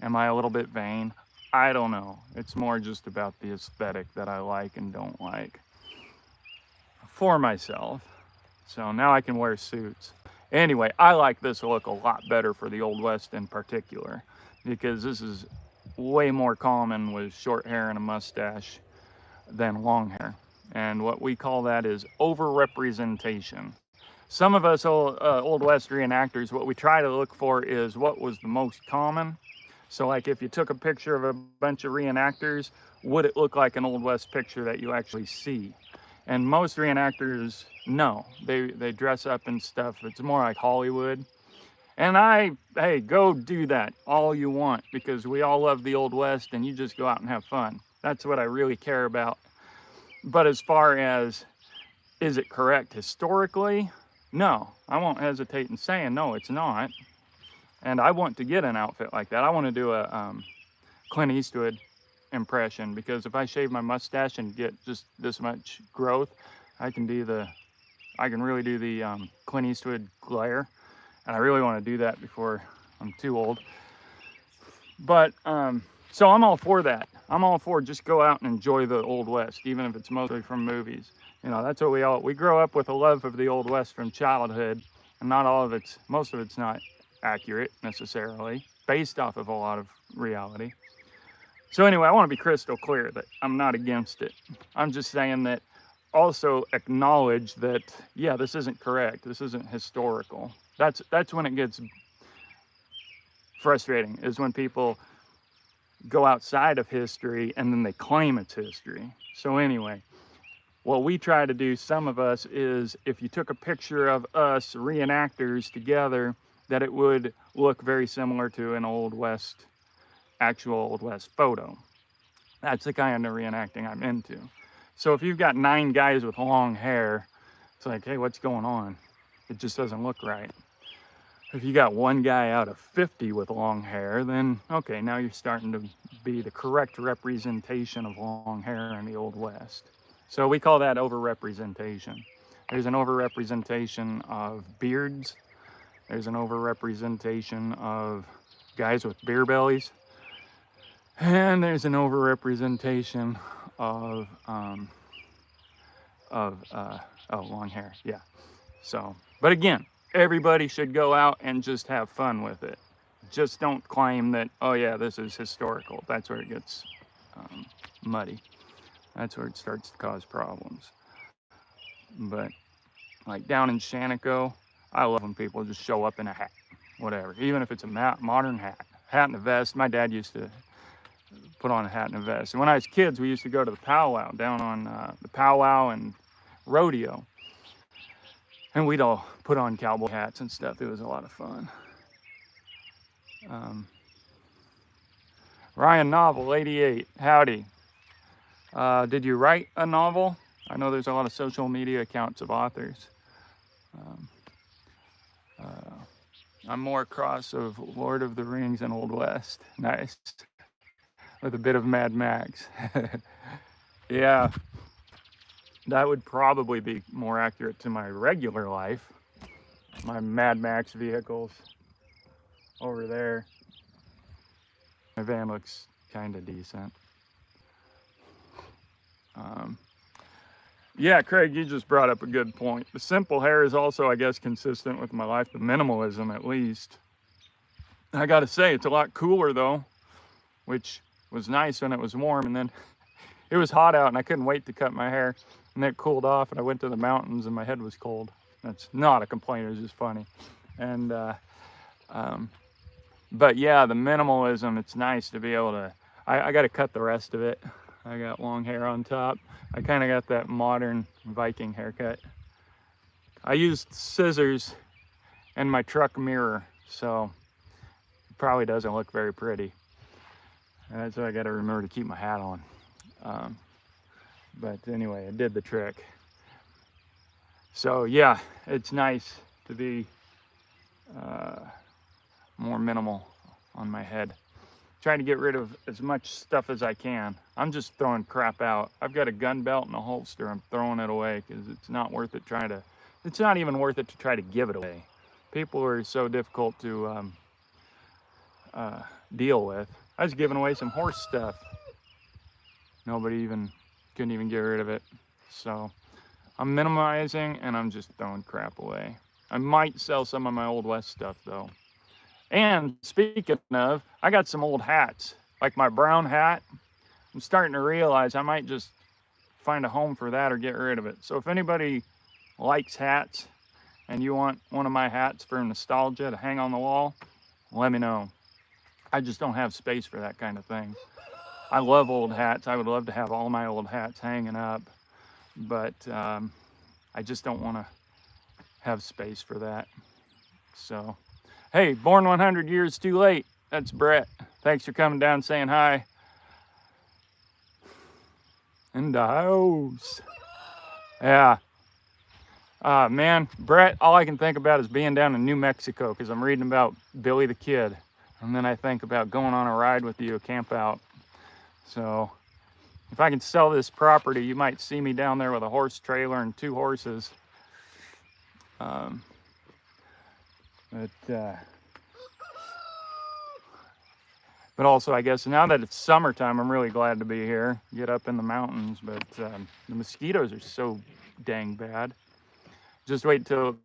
Am I a little bit vain? I don't know. It's more just about the aesthetic that I like and don't like for myself. So now I can wear suits. Anyway, I like this look a lot better for the Old West in particular, because this is way more common with short hair and a mustache than long hair. And what we call that is overrepresentation. Some of us Old West reenactors, what we try to look for is what was the most common. So like if you took a picture of a bunch of reenactors, would it look like an Old West picture that you actually see? And most reenactors, no, they dress up in stuff that's more like Hollywood. And hey, go do that all you want, because we all love the Old West and you just go out and have fun. That's what I really care about. But as far as, is it correct historically? No, I won't hesitate in saying no, it's not. And I want to get an outfit like that. I want to do a Clint Eastwood impression, because if I shave my mustache and get just this much growth, I can really do the Clint Eastwood glare, and I really want to do that before I'm too old. But so I'm all for that. I'm all for just go out and enjoy the Old West, even if it's mostly from movies. You know, that's what we grow up with, a love of the Old West from childhood, and most of it's not accurate necessarily, based off of a lot of reality. So anyway, I want to be crystal clear that I'm not against it. I'm just saying that also acknowledge that, yeah, this isn't correct. This isn't historical. That's when it gets frustrating, is when people go outside of history and then they claim it's history. So anyway, what we try to do, some of us, is if you took a picture of us reenactors together, that it would look very similar to an actual Old West photo. That's the kind of reenacting I'm into. So if you've got 9 guys with long hair, it's like, hey, what's going on? It just doesn't look right. If you got 1 guy out of 50 with long hair, then okay, now you're starting to be the correct representation of long hair in the Old West. So we call that overrepresentation. There's an overrepresentation of beards. There's an overrepresentation of guys with beer bellies. And there's an overrepresentation of long hair, yeah. So, but again, everybody should go out and just have fun with it. Just don't claim that, oh yeah, this is historical. That's where it gets muddy. That's where it starts to cause problems. But like down in Shantico, I love when people just show up in a hat, whatever, even if it's a modern hat. hat and a vest. My dad used to put on a hat and a vest. And when I was kids, we used to go to the powwow down on the powwow and rodeo. And we'd all put on cowboy hats and stuff. It was a lot of fun. Ryan Novel, 88. Howdy. Did you write a novel? I know there's a lot of social media accounts of authors. I'm more cross of Lord of the Rings and Old West. Nice. With a bit of Mad Max. Yeah. That would probably be more accurate to my regular life. My Mad Max vehicles over there. My van looks kind of decent. Yeah, Craig, you just brought up a good point. The simple hair is also, I guess, consistent with my life, the minimalism at least. I gotta say, it's a lot cooler though, which was nice when it was warm, and then it was hot out and I couldn't wait to cut my hair, and then it cooled off and I went to the mountains and my head was cold. That's not a complaint, it was just funny. And but yeah, the minimalism, it's nice to be able to, I got to cut the rest of it. I got long hair on top. I kind of got that modern Viking haircut. I used scissors in my truck mirror, so it probably doesn't look very pretty. That's why I got to remember to keep my hat on. But anyway, it did the trick. So yeah, it's nice to be more minimal on my head. Trying to get rid of as much stuff as I can. I'm just throwing crap out. I've got a gun belt and a holster. I'm throwing it away because it's not worth it it's not even worth it to try to give it away. People are so difficult to deal with. I was giving away some horse stuff. Nobody couldn't even get rid of it. So I'm minimizing and I'm just throwing crap away. I might sell some of my Old West stuff though. And speaking of, I got some old hats, like my brown hat. I'm starting to realize I might just find a home for that or get rid of it. So if anybody likes hats and you want one of my hats for nostalgia to hang on the wall, let me know. I just don't have space for that kind of thing. I love old hats. I would love to have all my old hats hanging up, but I just don't want to have space for that. So. Hey, born 100 years too late. That's Brett. Thanks for coming down saying hi. In the house. Yeah. Man, Brett, all I can think about is being down in New Mexico because I'm reading about Billy the Kid. And then I think about going on a ride with you, a camp out. So if I can sell this property, you might see me down there with a horse trailer and 2 horses. But also, I guess now that it's summertime, I'm really glad to be here, get up in the mountains. But the mosquitoes are so dang bad. Just wait till.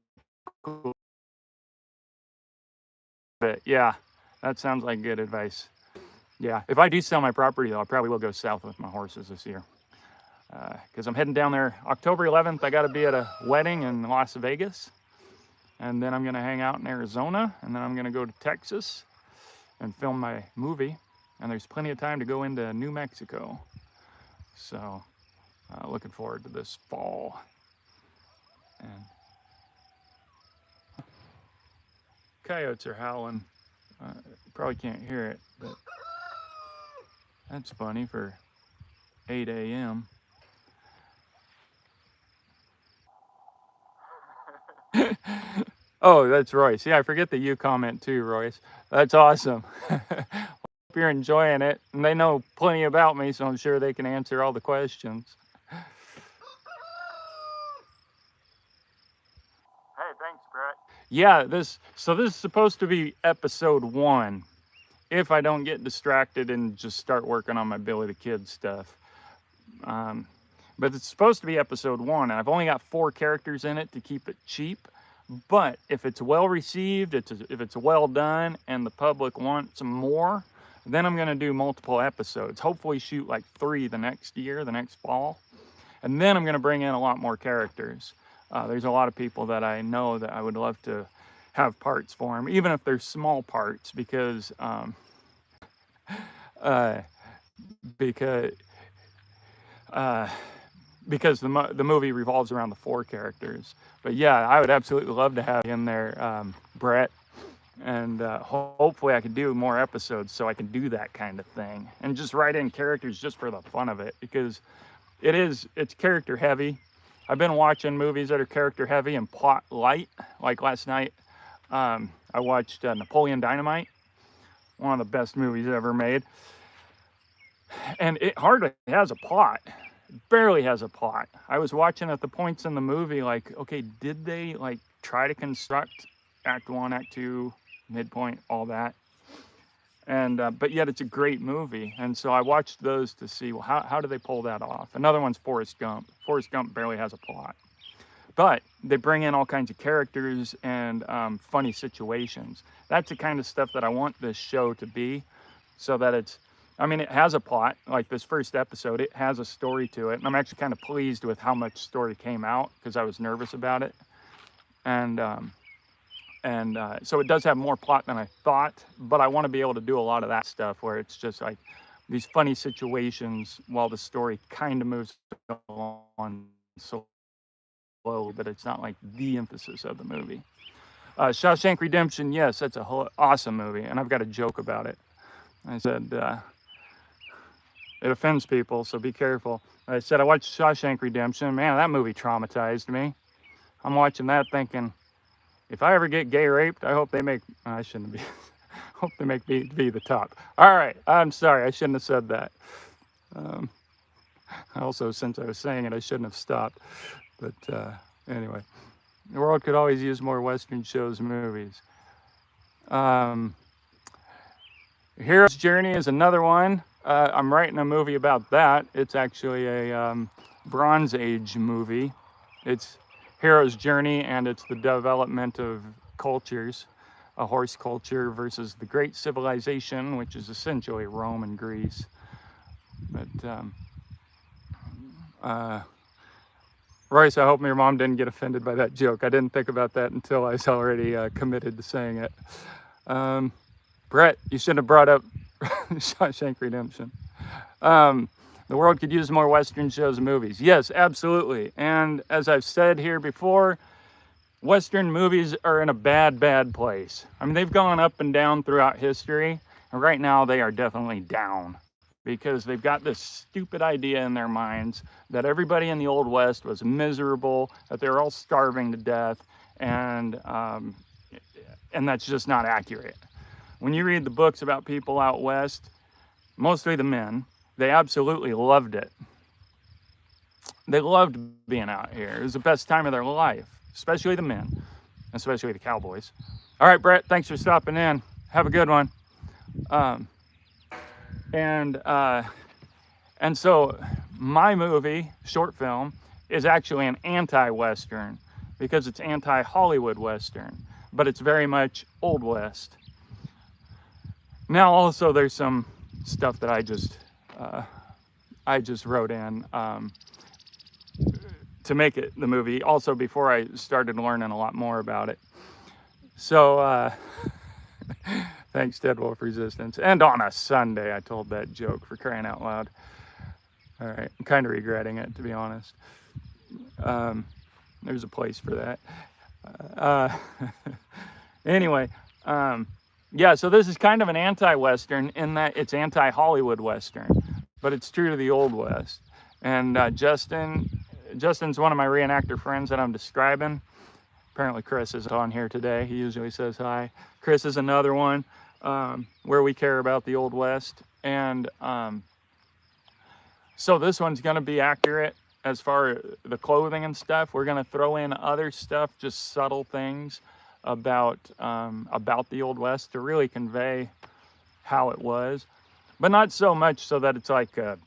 But yeah, that sounds like good advice. Yeah, if I do sell my property, though, I probably will go south with my horses this year. Because I'm heading down there October 11th. I got to be at a wedding in Las Vegas. And then I'm going to hang out in Arizona. And then I'm going to go to Texas and film my movie. And there's plenty of time to go into New Mexico. So looking forward to this fall. And coyotes are howling. Probably can't hear it, but that's funny for 8 a.m. Oh, that's Royce. Yeah, I forget that you comment too, Royce. That's awesome. Hope you're enjoying it. And they know plenty about me, so I'm sure they can answer all the questions. Hey, thanks, Brett. Yeah, this is supposed to be episode 1. If I don't get distracted and just start working on my Billy the Kid stuff. But it's supposed to be episode 1, and I've only got 4 characters in it to keep it cheap. But if it's well received, if it's well done, and the public wants more, then I'm going to do multiple episodes. Hopefully shoot like 3 the next year, the next fall. And then I'm going to bring in a lot more characters. There's a lot of people that I know that I would love to have parts for them, even if they're small parts, because uh, because uh, because the movie revolves around the four characters. But yeah, I would absolutely love to have you in there, Brett, and hopefully I can do more episodes so I can do that kind of thing and just write in characters just for the fun of it, because it's character heavy. I've been watching movies that are character heavy and plot light. Like last night, I watched Napoleon Dynamite, one of the best movies ever made, and it hardly has a plot. Barely has a plot. I was watching at the points in the movie like, okay, did they like try to construct act 1, act 2, midpoint, all that? And but yet it's a great movie, and so I watched those to see, well, how do they pull that off? Another one's Forrest Gump. Forrest Gump barely has a plot, but they bring in all kinds of characters and funny situations. That's the kind of stuff that I want this show to be, so that it's, I mean, it has a plot. Like this first episode, it has a story to it, and I'm actually kind of pleased with how much story came out because I was nervous about it. And so it does have more plot than I thought, but I want to be able to do a lot of that stuff where it's just like these funny situations while the story kind of moves along so slow, but it's not like the emphasis of the movie. Shawshank Redemption, yes, that's a awesome movie, and I've got a joke about it. I said, it offends people, so be careful. I said, I watched Shawshank Redemption. Man, that movie traumatized me. I'm watching that thinking, if I ever get gay raped, I hope they make, I shouldn't be, hope they make me be the top. All right, I'm sorry, I shouldn't have said that. Also, since I was saying it, I shouldn't have stopped. But anyway, the world could always use more Western shows and movies. Hero's Journey is another one. I'm writing a movie about that. It's actually a Bronze Age movie. It's Hero's Journey, and it's the development of cultures, a horse culture versus the great civilization, which is essentially Rome and Greece. But Royce, I hope your mom didn't get offended by that joke. I didn't think about that until I was already committed to saying it. Brett, you shouldn't have brought up Shawshank Redemption. The world could use more Western shows and movies. Yes, absolutely. And as I've said here before, Western movies are in a bad, bad place. I mean, they've gone up and down throughout history, and right now they are definitely down because they've got this stupid idea in their minds that everybody in the Old West was miserable, that they were all starving to death, and that's just not accurate. When you read the books about people out west, mostly the men, they absolutely loved it. They loved being out here. It was the best time of their life, especially the men, especially the cowboys. All right, Brett, thanks for stopping in. Have a good one. And so my movie, short film, is actually an anti-Western because it's anti-Hollywood Western, but it's very much Old West. Now, also, there's some stuff that I just wrote in to make it the movie. Also, before I started learning a lot more about it. So, thanks, Dead Wolf Resistance. And on a Sunday, I told that joke, for crying out loud. All right, I'm kind of regretting it, to be honest. There's a place for that. Anyway. Yeah, so this is kind of an anti-Western in that it's anti-Hollywood Western, but it's true to the Old West. And Justin's one of my reenactor friends that I'm describing. Apparently Chris is on here today. He usually says hi. Chris is another one where we care about the Old West. And so this one's going to be accurate as far as the clothing and stuff. We're going to throw in other stuff, just subtle things about the Old West to really convey how it was, but not so much so that it's like I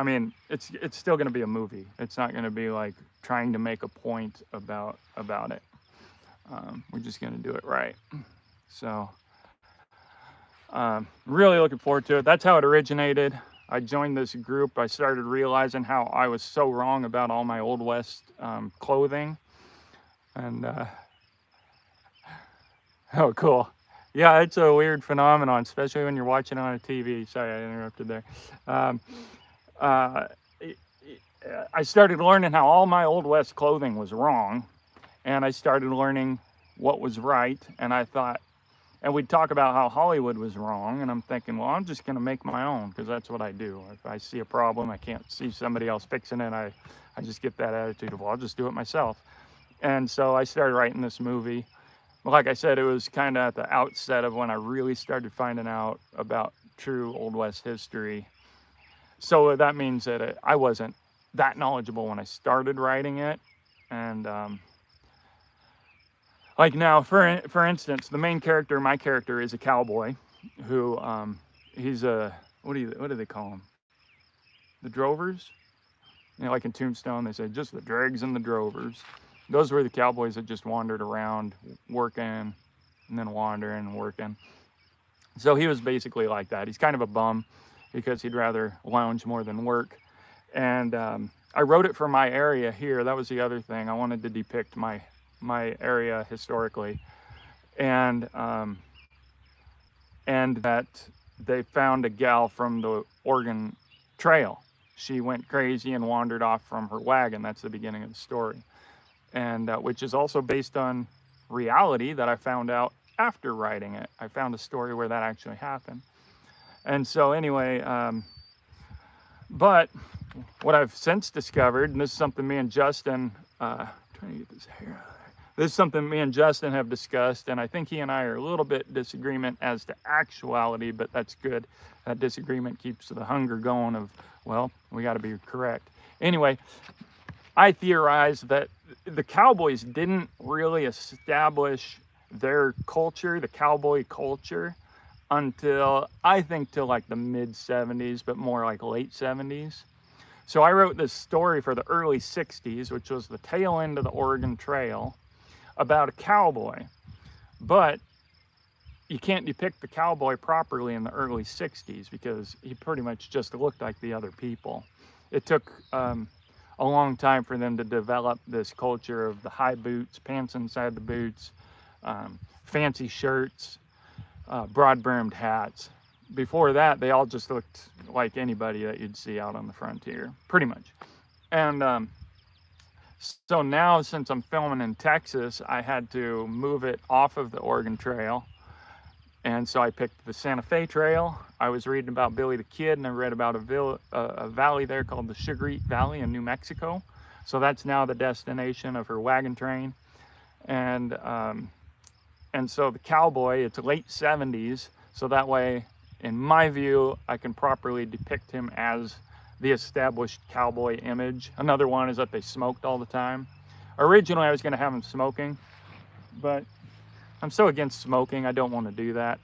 mean, it's still going to be a movie. It's not going to be like trying to make a point about it. We're just going to do it right. So really looking forward to it. That's how it originated. I joined this group. I started realizing how I was so wrong about all my Old West clothing. And oh, cool. Yeah, it's a weird phenomenon, especially when you're watching on a TV. Sorry, I interrupted there. Um, uh, it- I started learning how all my Old West clothing was wrong, and I started learning what was right. And I thought, and we'd talk about how Hollywood was wrong, and I'm thinking, well, I'm just going to make my own because that's what I do. If I see a problem, I can't see somebody else fixing it. I just get that attitude of, well, I'll just do it myself. And so I started writing this movie. Like I said, it was kind of at the outset of when I really started finding out about true Old West history. So that means that I wasn't that knowledgeable when I started writing it. And like now, for instance, the main character, my character, is a cowboy who he's a what do they call him? The drovers. You know, like in Tombstone, they say just the dregs and the drovers. Those were the cowboys that just wandered around working and then wandering and working. So he was basically like that. He's kind of a bum because he'd rather lounge more than work. And I wrote it for my area here. That was the other thing. I wanted to depict my area historically, and that they found a gal from the Oregon Trail. She went crazy and wandered off from her wagon. That's the beginning of the story, and which is also based on reality that I found out after writing it. I found a story where that actually happened. And so anyway, but what I've since discovered, and this is something me and Justin, trying to get this hair out of there. This is something me and Justin have discussed, and I think he and I are a little bit disagreement as to actuality, but that's good. That disagreement keeps the hunger going of, well, we got to be correct. Anyway, I theorize that the Cowboys didn't really establish their culture, the cowboy culture, until I think till like the mid 70s, but more like late 70s. So I wrote this story for the early 60s, which was the tail end of the Oregon Trail, about a cowboy. But you can't depict the cowboy properly in the early 60s because he pretty much just looked like the other people. It took a long time for them to develop this culture of the high boots, pants inside the boots, fancy shirts, broad-brimmed hats. Before that, they all just looked like anybody that you'd see out on the frontier, pretty much. And so now, since I'm filming in Texas, I had to move it off of the Oregon Trail. And so I picked the Santa Fe Trail. I was reading about Billy the Kid, and I read about a valley there called the Sugar Eat Valley in New Mexico. So that's now the destination of her wagon train. And so the cowboy, it's late 70s. So that way, in my view, I can properly depict him as the established cowboy image. Another one is that they smoked all the time. Originally, I was going to have them smoking, but I'm so against smoking, I don't want to do that.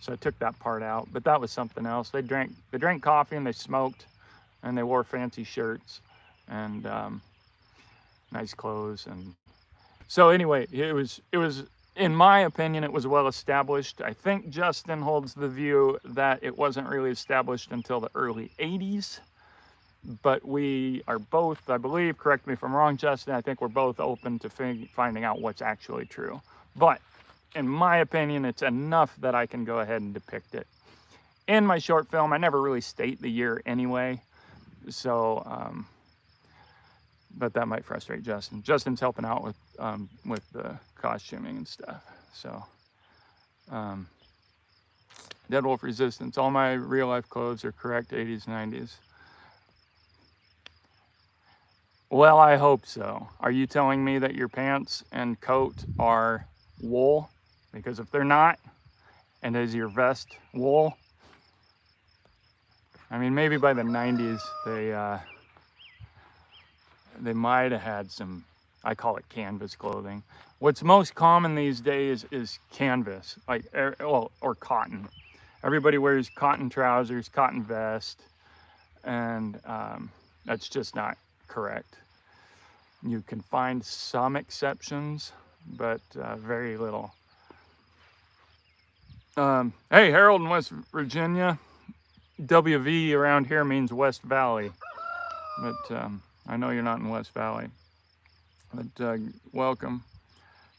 So I took that part out, but that was something else. They drank coffee and they smoked, and they wore fancy shirts and nice clothes. And so anyway, it was, in my opinion, it was well established. I think Justin holds the view that it wasn't really established until the early 80s. But we are both, I believe, correct me if I'm wrong, Justin, I think we're both open to finding out what's actually true. But in my opinion, it's enough that I can go ahead and depict it. In my short film, I never really state the year anyway. So, but that might frustrate Justin. Justin's helping out with the costuming and stuff. So, Dead Wolf Resistance. All my real life clothes are correct 80s, 90s. Well, I hope so. Are you telling me that your pants and coat are wool? Because if they're not, and is your vest wool? I mean, maybe by the 90s, they might have had some, I call it canvas clothing. What's most common these days is canvas, like, well, or cotton. Everybody wears cotton trousers, cotton vest, and that's just not correct. You can find some exceptions, but very little. Hey, Harold in West Virginia. WV around here means West Valley, but I know you're not in West Valley. But welcome.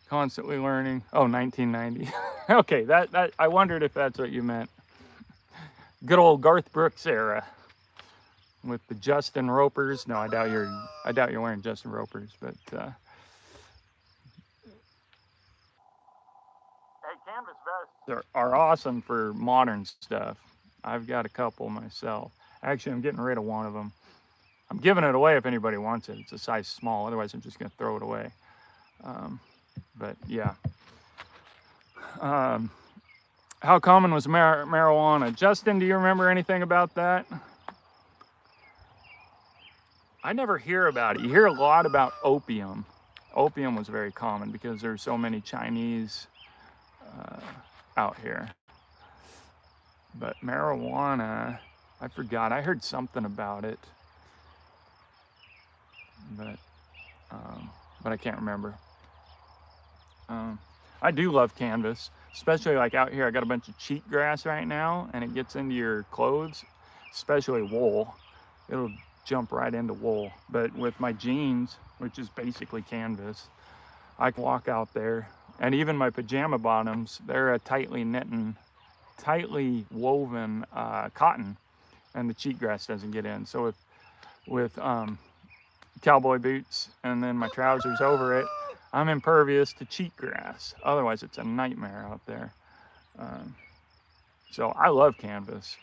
Constantly learning. Oh, 1990. Okay, that I wondered if that's what you meant. Good old Garth Brooks era with the Justin Ropers. No, I doubt you're wearing Justin Ropers, but hey, canvas vests are awesome for modern stuff. I've got a couple myself. Actually, I'm getting rid of one of them. I'm giving it away if anybody wants it. It's a size small. Otherwise, I'm just going to throw it away. But yeah. Um, how common was marijuana? Justin, do you remember anything about that? I never hear about it. You hear a lot about opium. Opium was very common because there's so many Chinese out here. But marijuana, I forgot. I heard something about it, but I can't remember. I do love canvas, especially like out here. I got a bunch of cheatgrass right now, and it gets into your clothes, especially wool. It'll jump right into wool. But with my jeans, which is basically canvas, I can walk out there, and even my pajama bottoms, they're a tightly woven cotton, and the cheatgrass doesn't get in. So with cowboy boots and then my trousers over it, I'm impervious to cheatgrass. Otherwise, it's a nightmare out there. So I love canvas.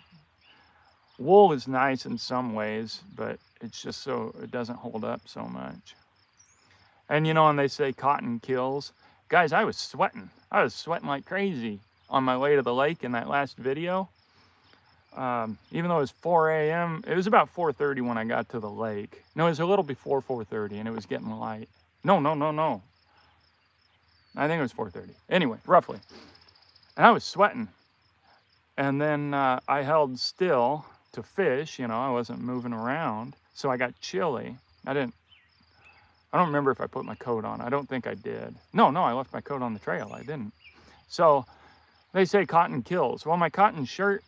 Wool is nice in some ways, but it's just it doesn't hold up so much. And you know, when they say cotton kills, guys, I was sweating. I was sweating like crazy on my way to the lake in that last video. Even though it was 4 a.m., it was about 4:30 when I got to the lake. No, it was a little before 4:30 and it was getting light. No. I think it was 4:30. Anyway, roughly. And I was sweating. And then I held still to fish, you know, I wasn't moving around. So I got chilly. I don't remember if I put my coat on. I don't think I did. No, I left my coat on the trail. I didn't. So they say cotton kills. Well, my cotton shirt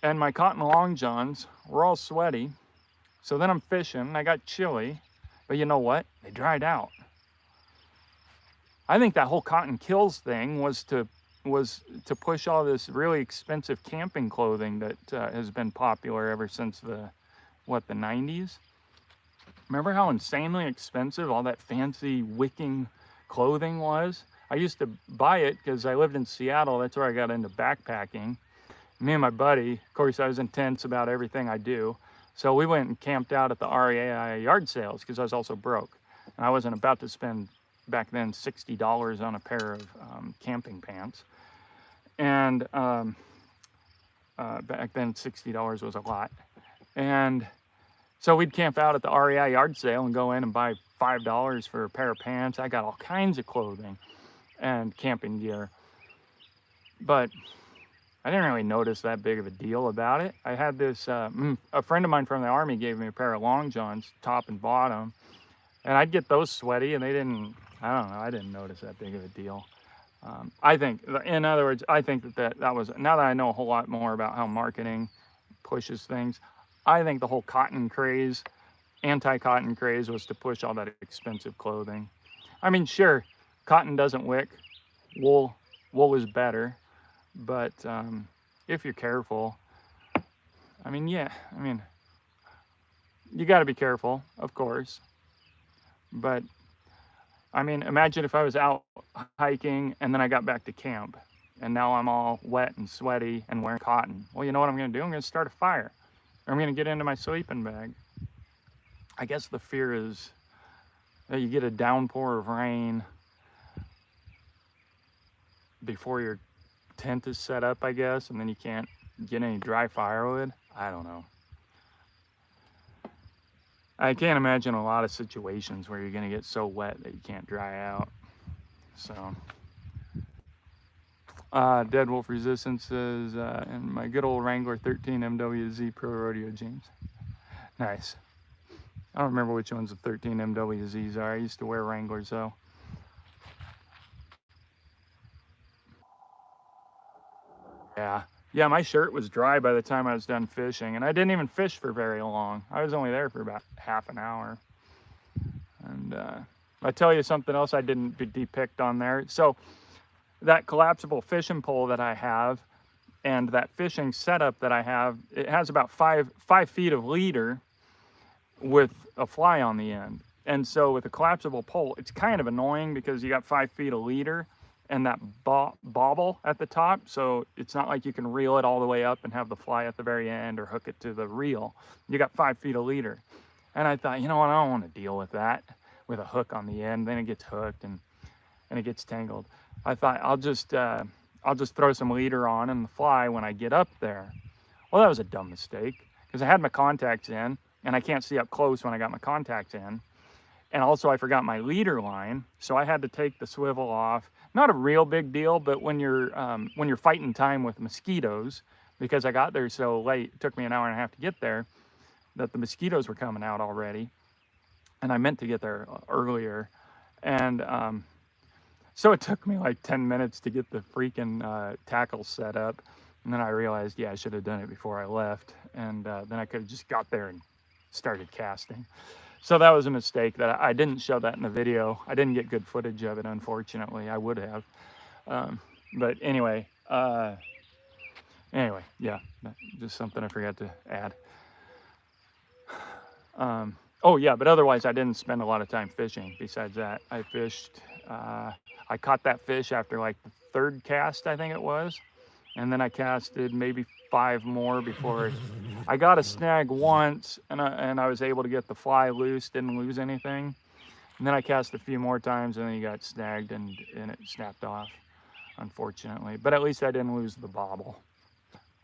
and my cotton long johns were all sweaty. So then I'm fishing. I got chilly. But you know what? They dried out. I think that whole cotton kills thing was to push all this really expensive camping clothing that has been popular ever since the 90s. Remember how insanely expensive all that fancy wicking clothing was? I used to buy it because I lived in Seattle. That's where I got into backpacking. Me and my buddy, of course, I was intense about everything I do. So we went and camped out at the REI yard sales because I was also broke. And I wasn't about to spend, back then, $60 on a pair of camping pants. And back then, $60 was a lot. And so we'd camp out at the REI yard sale and go in and buy $5 for a pair of pants. I got all kinds of clothing and camping gear. But I didn't really notice that big of a deal about it. I had this, a friend of mine from the Army gave me a pair of long johns, top and bottom. And I'd get those sweaty and I don't know, I didn't notice that big of a deal. I think, in other words, I think that was, now that I know a whole lot more about how marketing pushes things, I think the whole cotton craze, anti-cotton craze, was to push all that expensive clothing. I mean, sure, cotton doesn't wick. Wool is better. But if you're careful, I mean, you got to be careful, of course. But I mean, imagine if I was out hiking and then I got back to camp and now I'm all wet and sweaty and wearing cotton. Well, you know what I'm going to do? I'm going to start a fire. Or I'm going to get into my sleeping bag. I guess the fear is that you get a downpour of rain before your tent is set up, I guess, and then you can't get any dry firewood. I don't know. I can't imagine a lot of situations where you're going to get so wet that you can't dry out. So, Dead Wolf Resistance is in my good old Wrangler 13 MWZ Pro Rodeo jeans. Nice. I don't remember which ones the 13 MWZs are. I used to wear Wranglers though. Yeah, my shirt was dry by the time I was done fishing, and I didn't even fish for very long. I was only there for about half an hour. And I tell you something else I didn't depict on there. So that collapsible fishing pole that I have and that fishing setup that I have, it has about five feet of leader with a fly on the end. And so with a collapsible pole, it's kind of annoying because you got 5 feet of leader and that bobble at the top. So it's not like you can reel it all the way up and have the fly at the very end or hook it to the reel. You got 5 feet of leader. And I thought, you know what, I don't want to deal with that with a hook on the end. Then it gets hooked and it gets tangled. I thought I'll just throw some leader on and the fly when I get up there. Well, that was a dumb mistake because I had my contacts in and I can't see up close when I got my contacts in. And also I forgot my leader line, so I had to take the swivel off. Not a real big deal, but when you're fighting time with mosquitoes, because I got there so late, it took me an hour and a half to get there, that the mosquitoes were coming out already, and I meant to get there earlier, and so it took me like 10 minutes to get the freaking tackle set up, and then I realized, yeah, I should have done it before I left, and then I could have just got there and started casting. So that was a mistake that I didn't show that in the video. I didn't get good footage of it, unfortunately. I would have. But anyway, yeah, just something I forgot to add. Oh yeah, but otherwise I didn't spend a lot of time fishing. Besides that, I fished, I caught that fish after like the 3rd cast, I think it was. And then I casted maybe 5 more before I got a snag once, and I was able to get the fly loose, didn't lose anything. And then I cast a few more times, and then he got snagged, and it snapped off, unfortunately. But at least I didn't lose the bobble.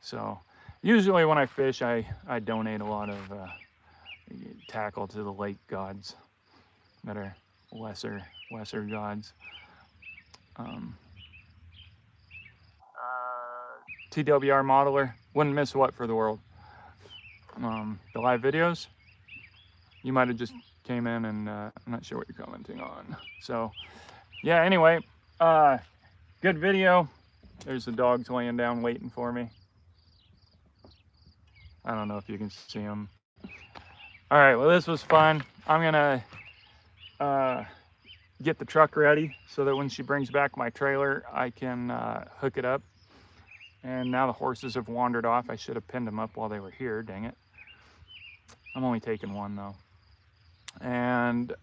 So usually when I fish, I donate a lot of tackle to the lake gods that are lesser gods. TWR modeler, wouldn't miss what for the world. The live videos, you might have just came in and I'm not sure what you're commenting on. So yeah, anyway, good video. There's the dogs laying down waiting for me. I don't know if you can see them. All right, well, this was fun. I'm gonna get the truck ready so that when she brings back my trailer, I can hook it up. And now the horses have wandered off. I should have pinned them up while they were here, dang it. I'm only taking one though. And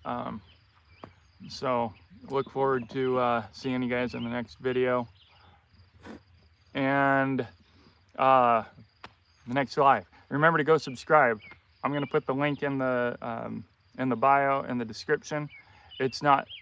so look forward to seeing you guys in the next video. And the next live. Remember to go subscribe. I'm gonna put the link in the bio, in the description. It's not